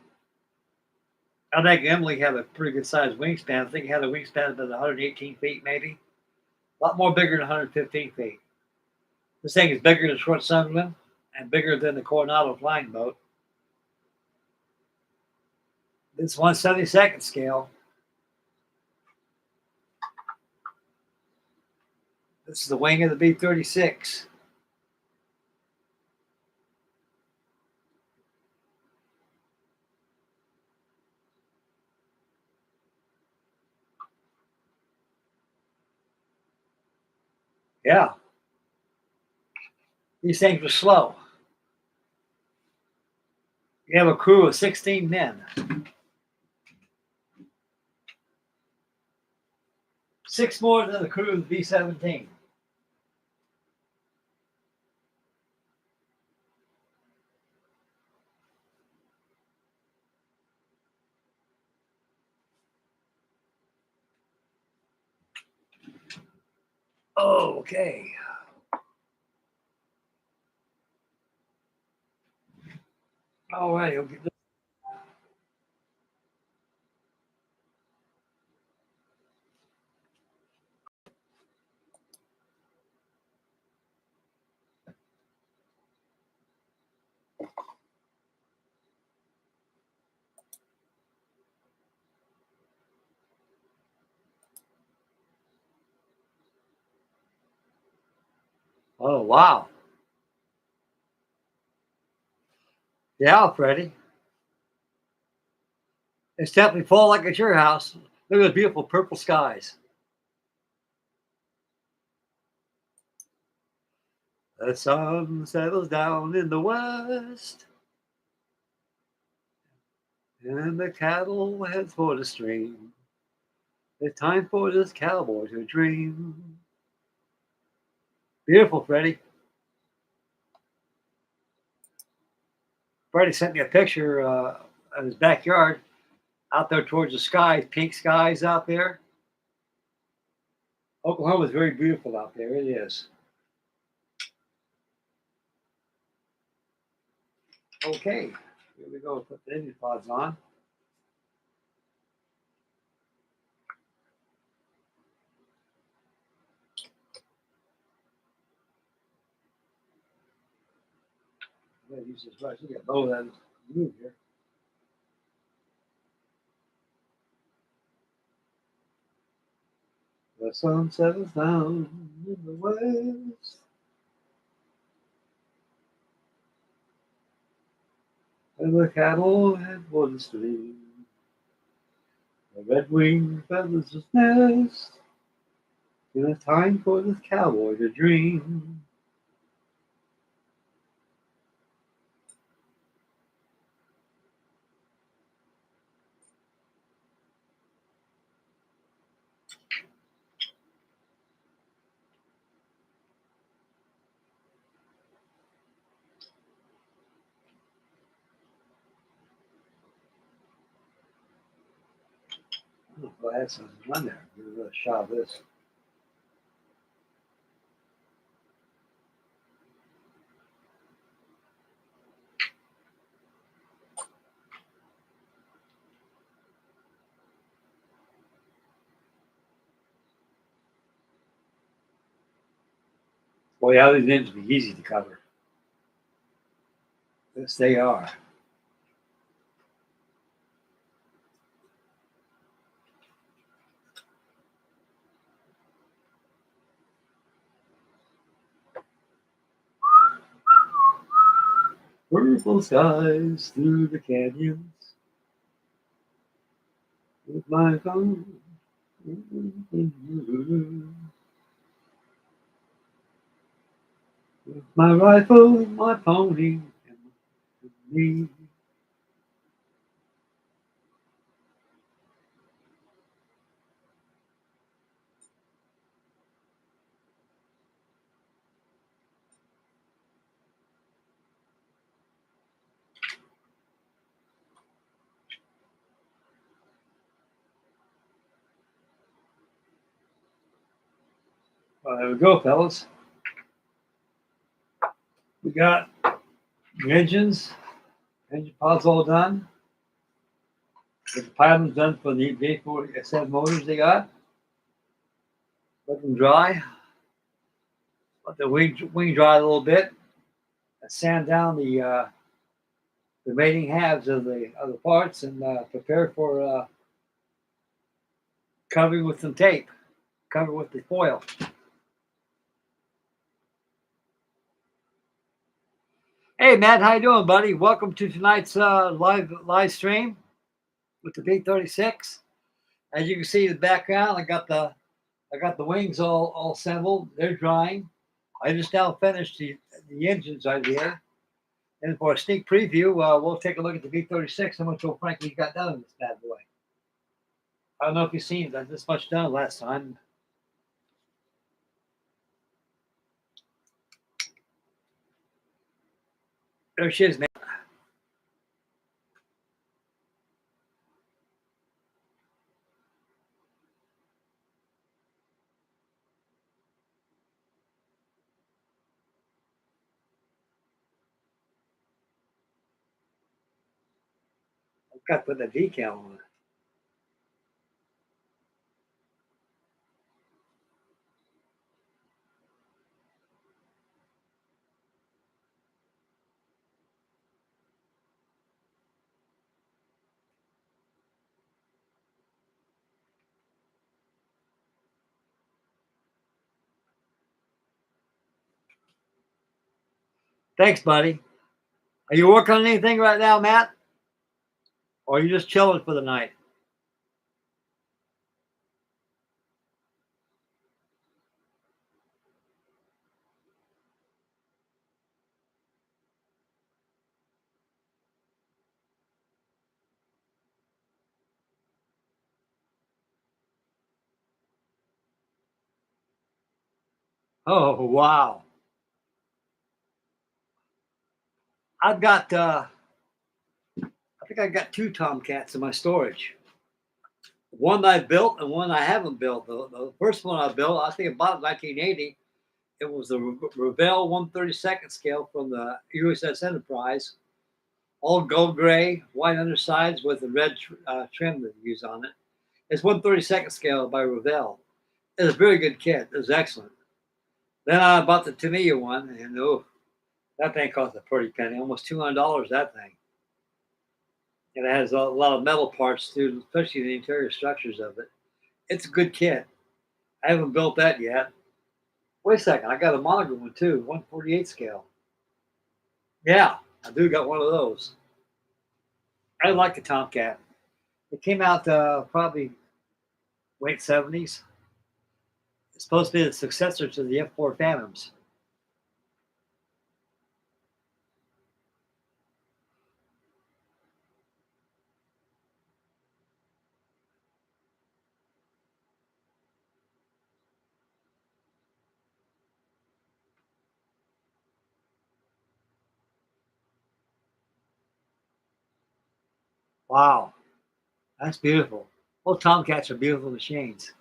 I think Emily had a pretty good sized wingspan. I think he had a wingspan of about 118 feet, maybe. A lot more bigger than 115 feet. This thing is bigger than Short Sunderland and bigger than the Coronado flying boat. It's 1/72nd scale. This is the wing of the B-36. Yeah, these things were slow. You have a crew of 16 men. 6 more than the crew of the B-17. Oh, okay. All right. Okay. Oh, wow. Yeah, Freddie. It's definitely fall like at your house. Look at the beautiful purple skies. The sun settles down in the west, and the cattle heads for the stream. It's time for this cowboy to dream. Beautiful, Freddie. Freddie sent me a picture of his backyard out there towards the sky, pink skies out there. Oklahoma is very beautiful out there. It is. Okay, here we go. Put the engine pods on. I'm going to use this brush. You got low that move here. The sun settles down in the west, and the cattle head for the stream. The red-winged feathers just nest, and it's time for this cowboy to dream. Oh, go ahead, something run there. Give a shot of this. Boy, how these engines be easy to cover. Yes, they are. Purple skies through the canyons with my phone. With my rifle, my pony, and me. Well, there we go, fellas. We got the engine pods all done. The pilot's done for the B37 motors they got. Let them dry. Let the wing dry a little bit. Sand down the mating halves of the parts and prepare for covering with some tape. Cover with the foil. Hey Matt, how you doing, buddy? Welcome to tonight's live stream with the B36. As you can see in the background, I got the wings all assembled. They're drying. I just now finished the engines right here. And for a sneak preview, we'll take a look at the B36. How much old Frankie got done in this bad boy. I don't know if you've seen this much done last time. There she is, man. I've got to put the decal on it. Thanks, buddy. Are you working on anything right now, Matt? Or are you just chilling for the night? Oh, wow. I've got, I think I got two Tomcats in my storage. One I built and one I haven't built. The first one I built, I think about 1980. It was the Revell 132nd scale from the USS Enterprise, all gold gray, white undersides with the red trim that they use on it. It's 132nd scale by Revell. It's a very good kit. It was excellent. Then I bought the Tamiya one, and oh, that thing cost a pretty penny, almost $200. That thing, and it has a lot of metal parts too, especially the interior structures of it. It's a good kit. I haven't built that yet. Wait a second, I got a Monogram one too, 148 scale. Yeah, I do got one of those. I like the Tomcat. It came out probably late 70s. It's supposed to be the successor to the F4 Phantoms. Wow, that's beautiful. Well, Tomcats are beautiful machines.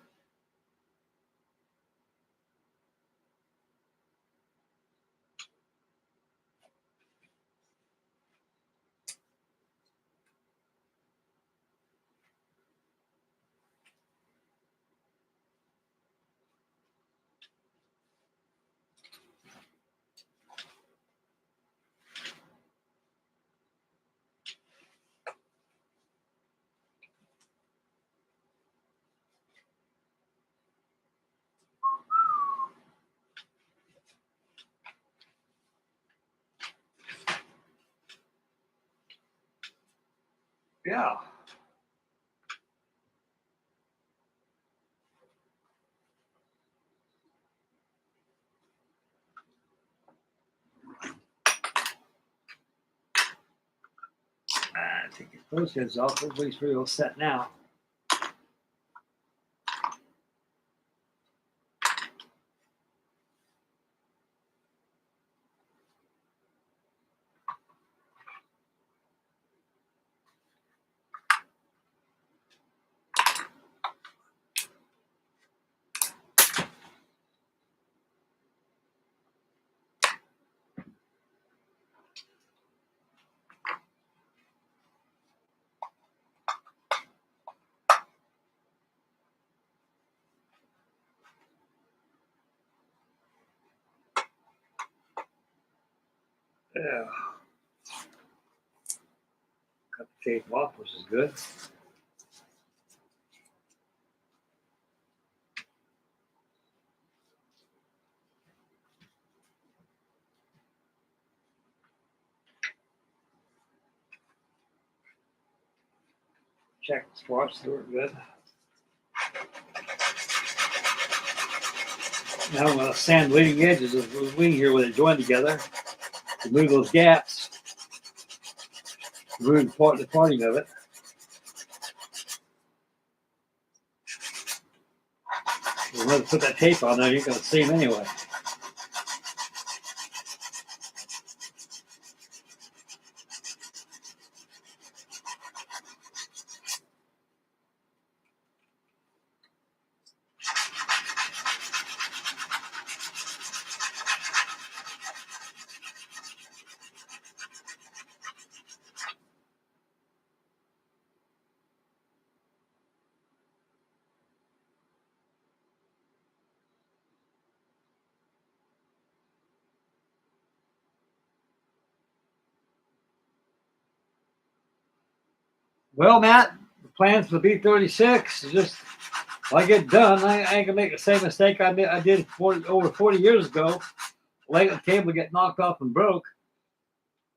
Yeah. Take those heads off. Everybody's pretty all set now. Yeah. Cut the tape off, which is good. Check the swaps, they were good. Now I'm going to sand leading edges of the wing here where they join together. Remove those gaps. Remove the parting of it. We're going to put that tape on there, you're going to see them anyway. Well, Matt, the plans for the B36 is just, when I get done, I ain't going to make the same mistake I did over 40 years ago. Late the cable get knocked off and broke.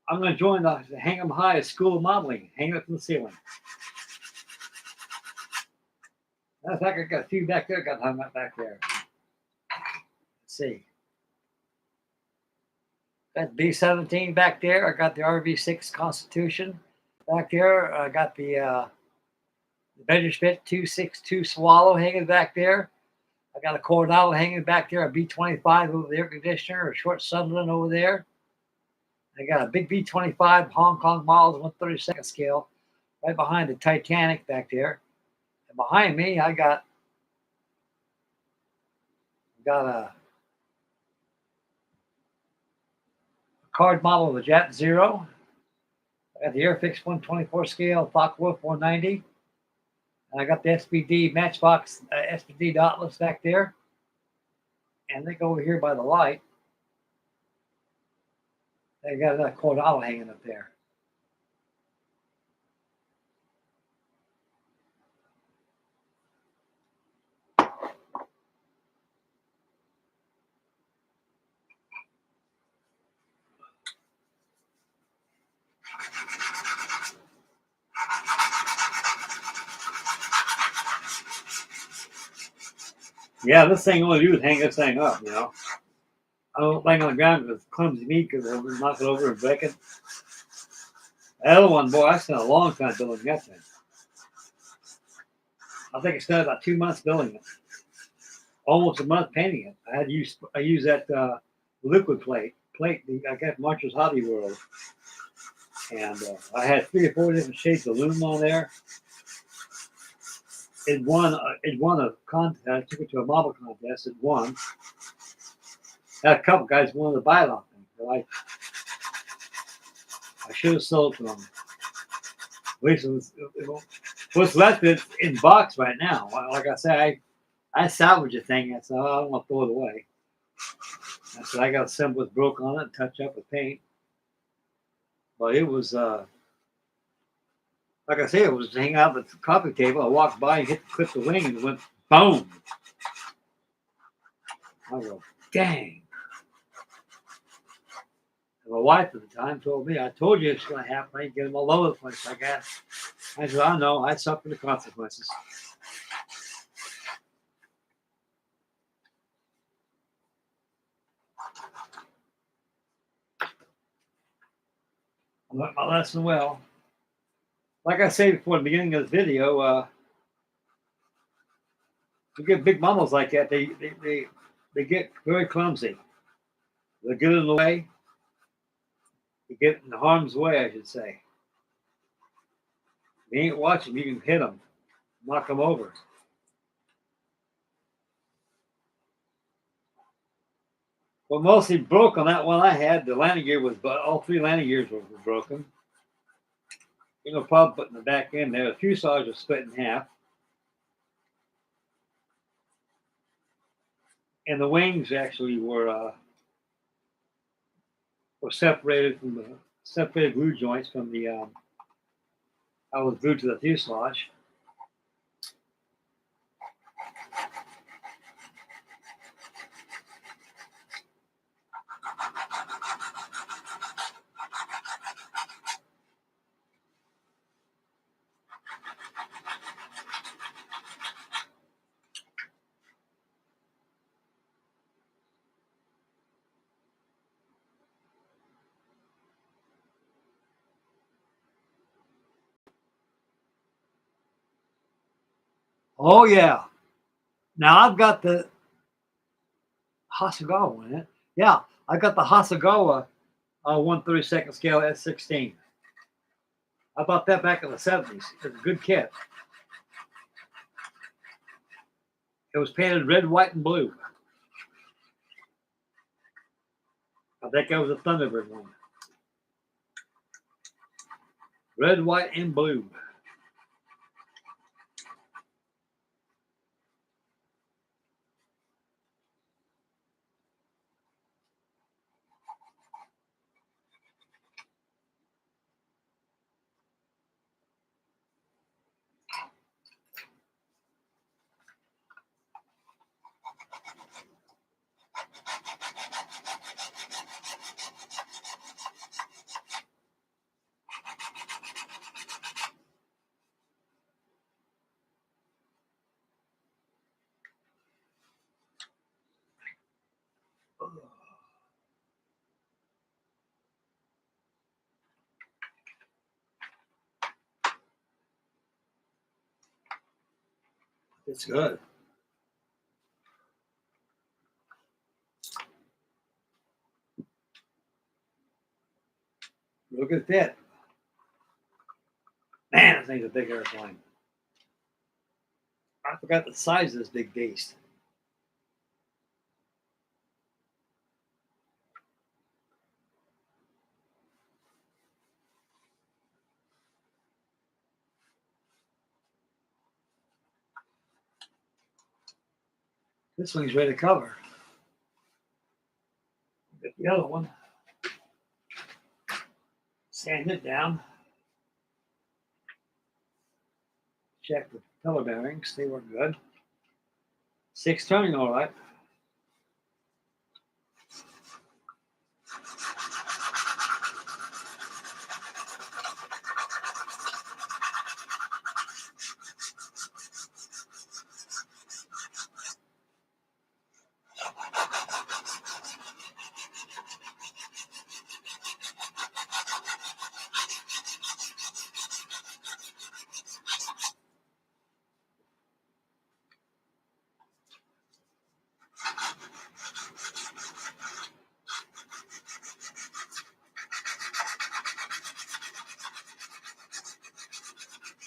I'm going to join the Hang 'em High School of Modeling, hang it from the ceiling. Matter of fact, I got a few back there, got hung up back there. Let's see. Got B-17 back there. I got the RV6 Constitution back there. I got the Benderspit 262 Swallow hanging back there. I got a Coronado hanging back there, a B-25 over the air conditioner, a short Sunderland over there. I got a big B-25 Hong Kong models 1/32 scale right behind the Titanic back there. And behind me, I got a card model of the Jet Zero. I got the Airfix 124 scale Focke-Wulf 190. And I got the SPD Matchbox SPD Dauntless back there. And they go over here by the light. They got a Coronado hanging up there. Yeah, this thing all I do is hang this thing up, you know. I don't lay on the ground because it's clumsy me because I'll knock it over and break it. The other one, boy, I spent a long time building that thing. I think I spent about 2 months building it. Almost a month painting it. I used that liquid plate I got from Marshall's Hobby World. And I had 3 or 4 different shades of aluminum on there. It won a contest. I took it to a model contest. It won. Had a couple guys wanted to buy it off me. But I should have sold to them. At least what's left is in box right now. Like I said, I salvaged the thing. I said, oh, I don't want to throw it away. I said, I got to assemble what's broke on it and touch up with paint. But it was, like I said, it was hanging out at the coffee table. I walked by and clipped the wing and it went boom. I go, dang. And my wife at the time told me, I told you it's going to happen. I get them all over the place, I guess. I said, I know. I suffer the consequences. I learned my lesson well. Like I said before the beginning of the video, you get big models like that, they get very clumsy. They get in the way. You get in harm's way, I should say. If you ain't watching, you can hit them, knock them over. Well, mostly broke on that one I had. The landing gear was, all 3 landing gears were broken. You no problem putting the back end there. The fuselage was split in half. And the wings actually were separated from the separated glue joints from the I was glued to the fuselage. Oh yeah. Now I've got the Hasegawa one. Eh? Yeah, I got the Hasegawa 1/32 scale S16. I bought that back in the 70s. It's a good kit. It was painted red, white, and blue. I think that was a Thunderbird one. Red, white, and blue. It's good. Real good fit. Man, this thing's a big airplane. I forgot the size of this big beast. This one's ready to cover. Get the other one. Sand it down. Check the pillar bearings. They work good. 6 turning all right.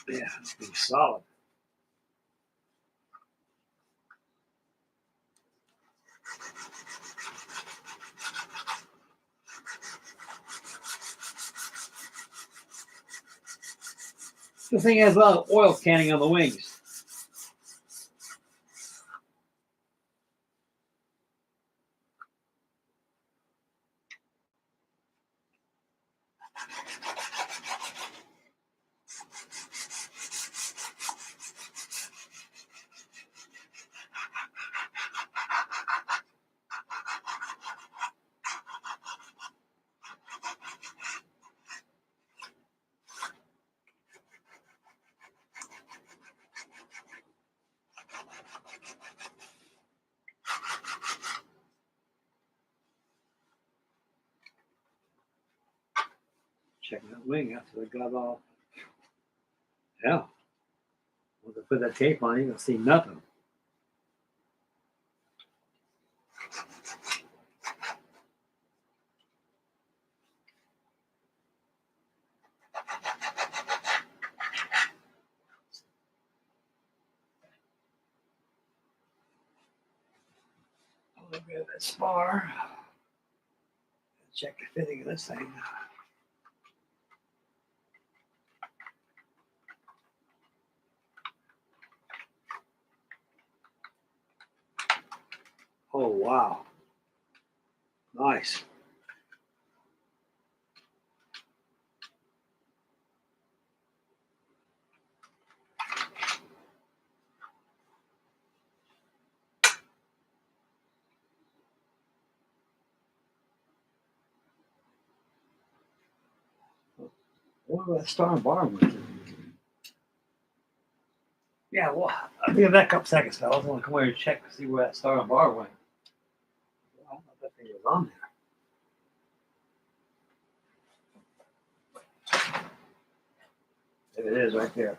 Yeah, it's pretty solid. This thing has a lot of oil canning on the wings. Checking that wing after they got off. Yeah. Once I put that tape on, you're going to see nothing. Look at that spar. Check the fitting of this thing. Oh, wow. Nice. What about that star and bar went? Yeah, well, I'll give that a couple seconds, fellas. I want to come over and check to see where that star and bar went. I don't know if that thing was on there. There it is right there.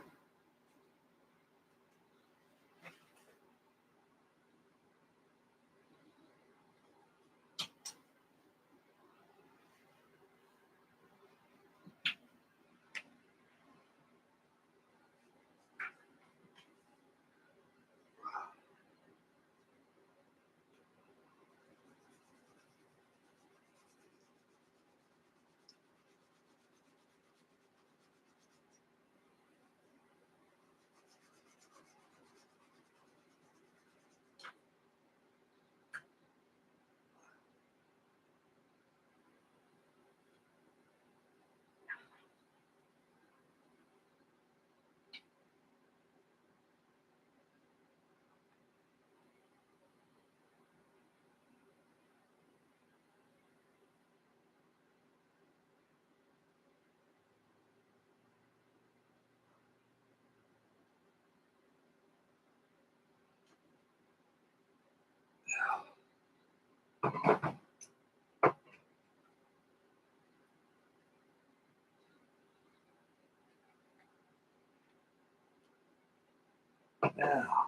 Now,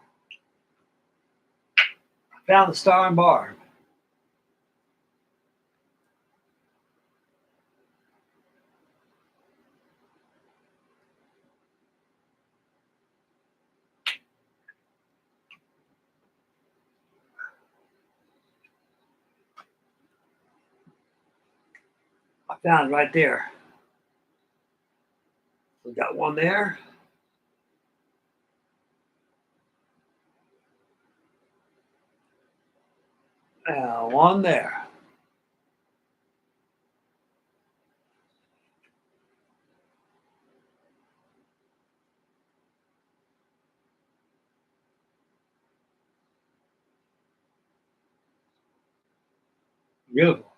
Found the star and bar. I found it right there. We got one there. One there. Beautiful.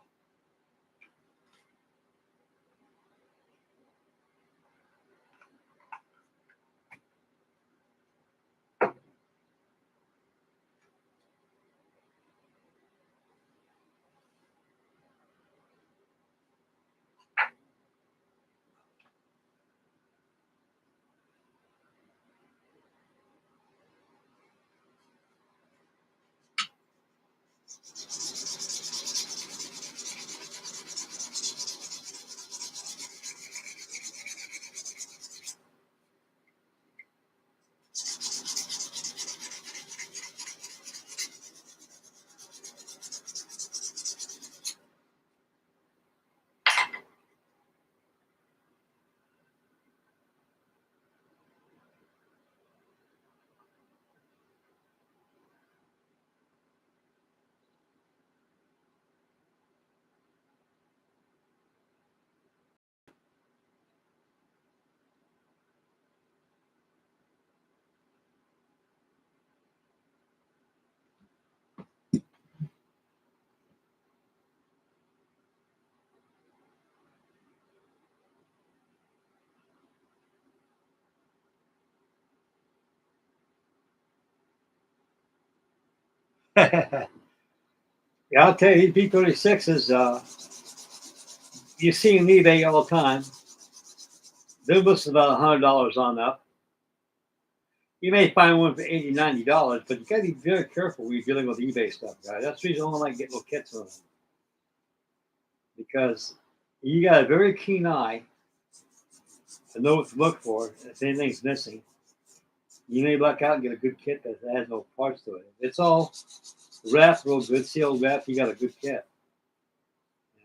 Yeah, I'll tell you, these B36s, you see them eBay all the time. They're listed about $100 on up. You may find one for $80, $90, but you got to be very careful when you're dealing with eBay stuff, guys. That's the reason I don't like getting no kits on them, because you got a very keen eye to know what to look for. If anything's missing, you may luck out and get a good kit that has no parts to it. It's all wrapped real good, sealed wrapped. You got a good kit.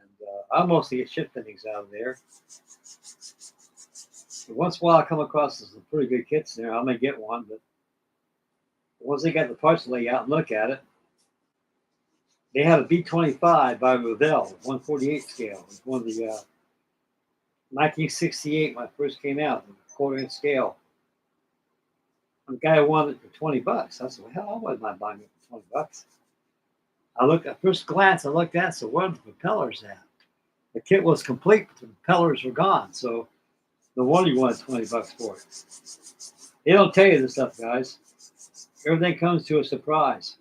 And I mostly get ship things out of there. But once in a while, I come across some pretty good kits there. I may get one, but once they got the parts to lay out and look at it, they have a B25 by Revell, 148 scale. It's one of the 1968 when it first came out, quarter-inch scale. The guy wanted it for $20. I said, well, hell, I wouldn't mind buying it for $20. I looked at first glance, I looked at it, so where are the propellers at? The kit was complete, but the propellers were gone. So no wonder you wanted $20 for it. They don't tell you this stuff, guys. Everything comes to a surprise.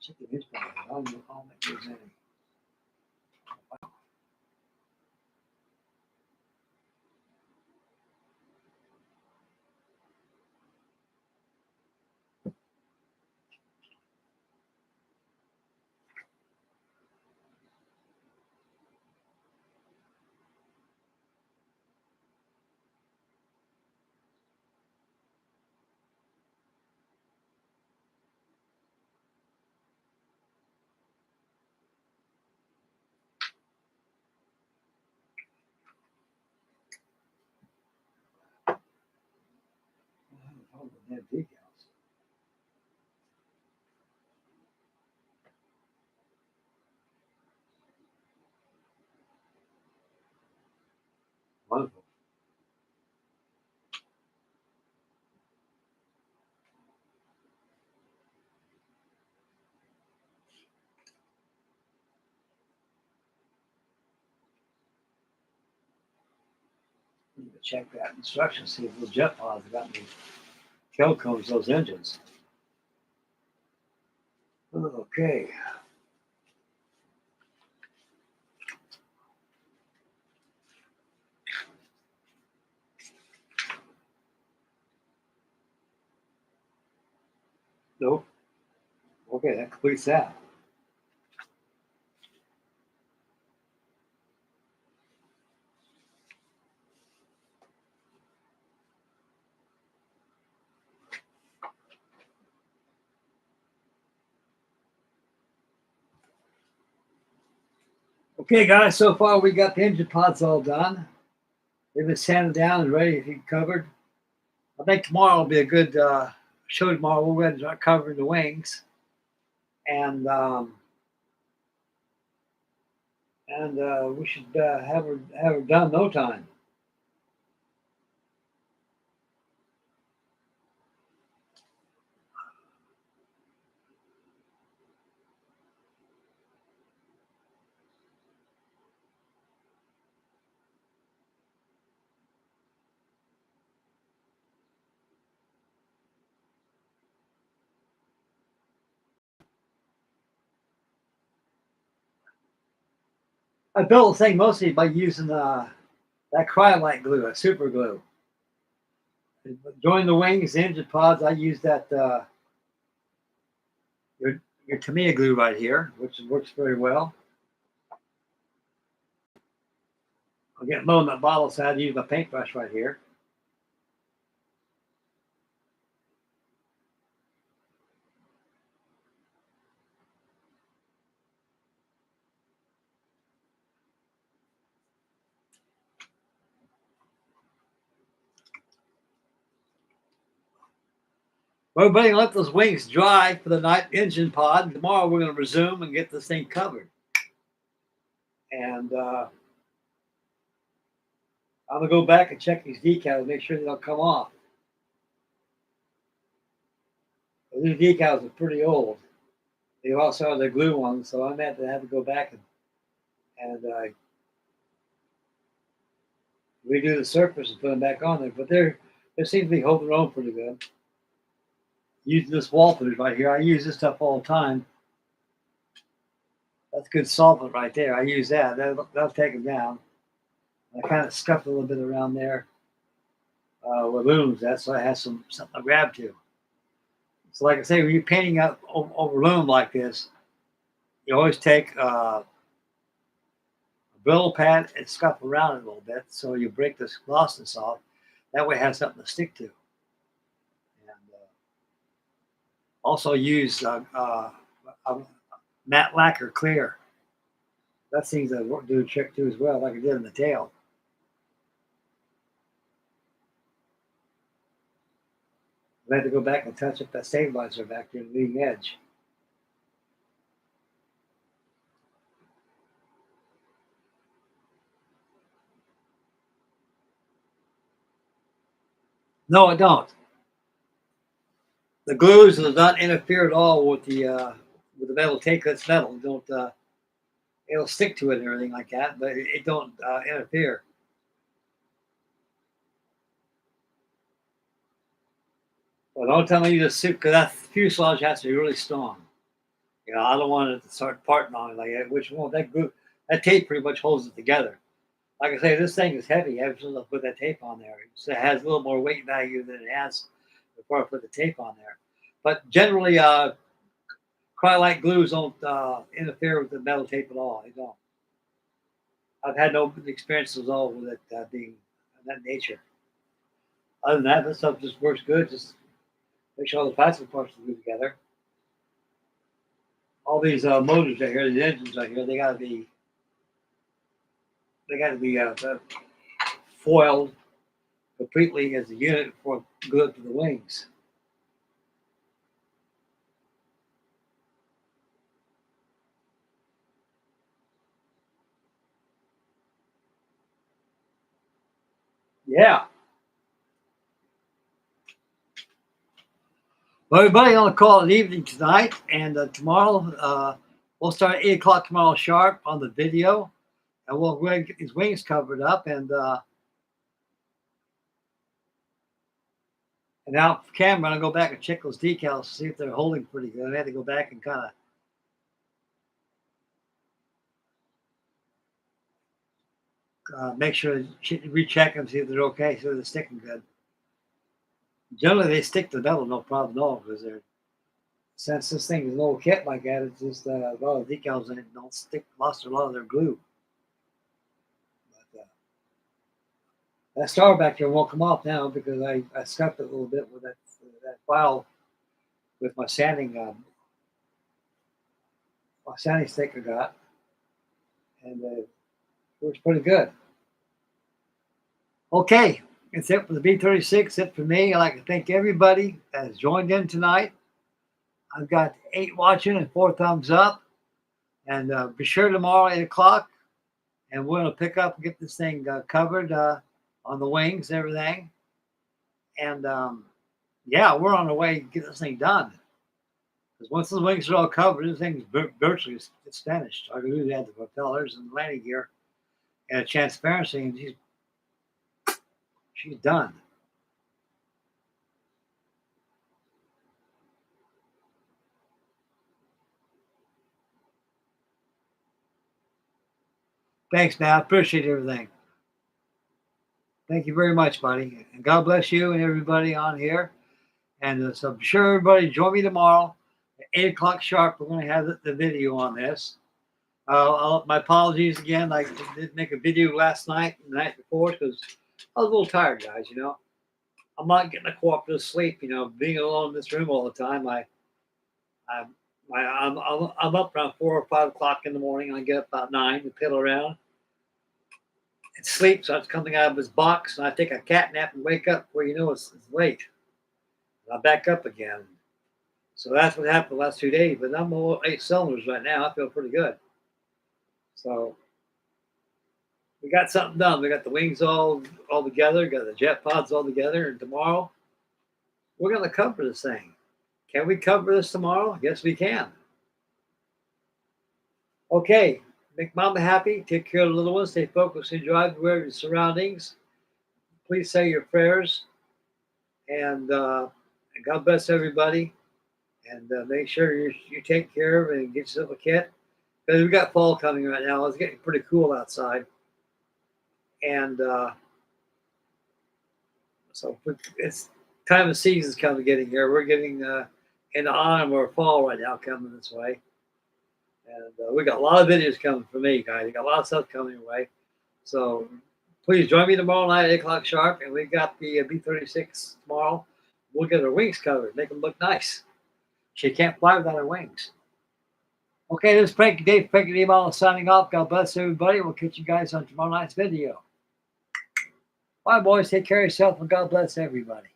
Chicken is bad. I don't know how much there's any. Oh, they have decals. Wonderful. Need to check that instruction, see if those jet pods have got any tail cones, those engines. Okay. Nope. Okay, that completes that. Okay, guys, so far we got the engine pods all done. They've been sanded down and ready to be covered. I think tomorrow will be a good show. Tomorrow we'll go ahead and start covering the wings, and we should have her done no time. I built the thing mostly by using that cryolite glue, a super glue. Join the wings, the engine pods. I use that your Tamiya glue right here, which works very well. I'll get low in that bottle, so I had to use my paintbrush right here. Well, everybody, let those wings dry for the night engine pod. Tomorrow we're going to resume and get this thing covered. And I'm going to go back and check these decals, make sure they don't come off. These decals are pretty old. They also have the glue ones, so I'm going to have to go back and redo the surface and put them back on there. But they seem to be holding their own pretty good. Using this wall footage right here, I use this stuff all the time. That's good solvent right there. I use that. That'll take them down. I kind of scuffed a little bit around there with looms. That's so I have something to grab to. So, like I say, when you're painting out over loom like this, you always take a Brillo pad and scuff around it a little bit so you break this glossness off. That way, it has something to stick to. And also use matte lacquer clear. That seems to do a trick too as well, like I did in the tail. I had to go back and touch up that stabilizer back there, the leading edge. No, I don't. The glues does not interfere at all with the metal tape. That's metal. Don't it'll stick to it and everything like that, but it don't interfere. Well, don't tell me to suit because that fuselage has to be really strong. You know, I don't want it to start parting on it like that, which won't that glue that tape pretty much holds it together. Like I say, this thing is heavy. I have to put that tape on there. So it has a little more weight value than it has before I put the tape on there. But generally, cryolite glues don't interfere with the metal tape at all. They don't. I've had no experiences at all with it being of that nature. Other than that, this stuff just works good. Just make sure all the plastic parts are glued together. All these motors right here, these engines right here, they got to be foiled completely as a unit before glued to the wings. Yeah. Well, everybody, on the call it evening tonight, and tomorrow we'll start at 8 o'clock tomorrow sharp on the video, and we'll get these wings covered up, and And now camera, I'll go back and check those decals to see if they're holding pretty good. I had to go back and kind of make sure, recheck them, see if they're okay, so they're sticking good. Generally, they stick to metal, no problem at all, because they're, since this thing is an old kit like that, it's just a lot of decals in it don't stick, lost a lot of their glue. But that star back there won't come off now because I scuffed it a little bit with that file with my sanding stick I got, and it works pretty good. Okay, it's it for the B36. It for me. I'd like to thank everybody that has joined in tonight. I've got 8 watching and 4 thumbs up. And be sure tomorrow 8 o'clock, and we're going to pick up and get this thing covered on the wings and everything. And yeah, we're on the way to get this thing done. Because once the wings are all covered, this thing's virtually it's finished. All I do is add the propellers and the landing gear and a transparency, and she's done. Thanks, man. I appreciate everything. Thank you very much, buddy. And God bless you and everybody on here. And so I'm sure everybody join me tomorrow at 8 o'clock sharp. We're going to have the video on this. My apologies again. I didn't make a video last night and the night before because I was a little tired, guys. You know, I'm not getting a cooperative sleep. You know, being alone in this room all the time. I'm up around 4 or 5 o'clock in the morning. I get up about 9 to piddle around. And sleep starts coming out of his box, and I take a cat nap and wake up where you know it's late. And I back up again. So that's what happened the last 2 days. But I'm all 8 cylinders right now. I feel pretty good. So we got something done. We got the wings all together. Got the jet pods all together. And tomorrow we're going to cover this thing. Can we cover this tomorrow? Yes, we can. Okay. Make mama happy. Take care of the little ones. Stay focused and drive aware of your surroundings. Please say your prayers. And God bless everybody. And make sure you take care of it and get yourself a kit. Because we got fall coming right now. It's getting pretty cool outside. And so it's time of season's coming getting here. We're getting in the autumn or fall right now coming this way. And we got a lot of videos coming for me, guys. We got a lot of stuff coming your way. So please join me tomorrow night at 8 o'clock sharp. And we got the B36 tomorrow. We'll get her wings covered, make them look nice. She can't fly without her wings. Okay, this is Frankie Dave, Frankie Dave, signing off. God bless everybody. We'll catch you guys on tomorrow night's video. Bye, boys. Take care of yourself, and God bless everybody.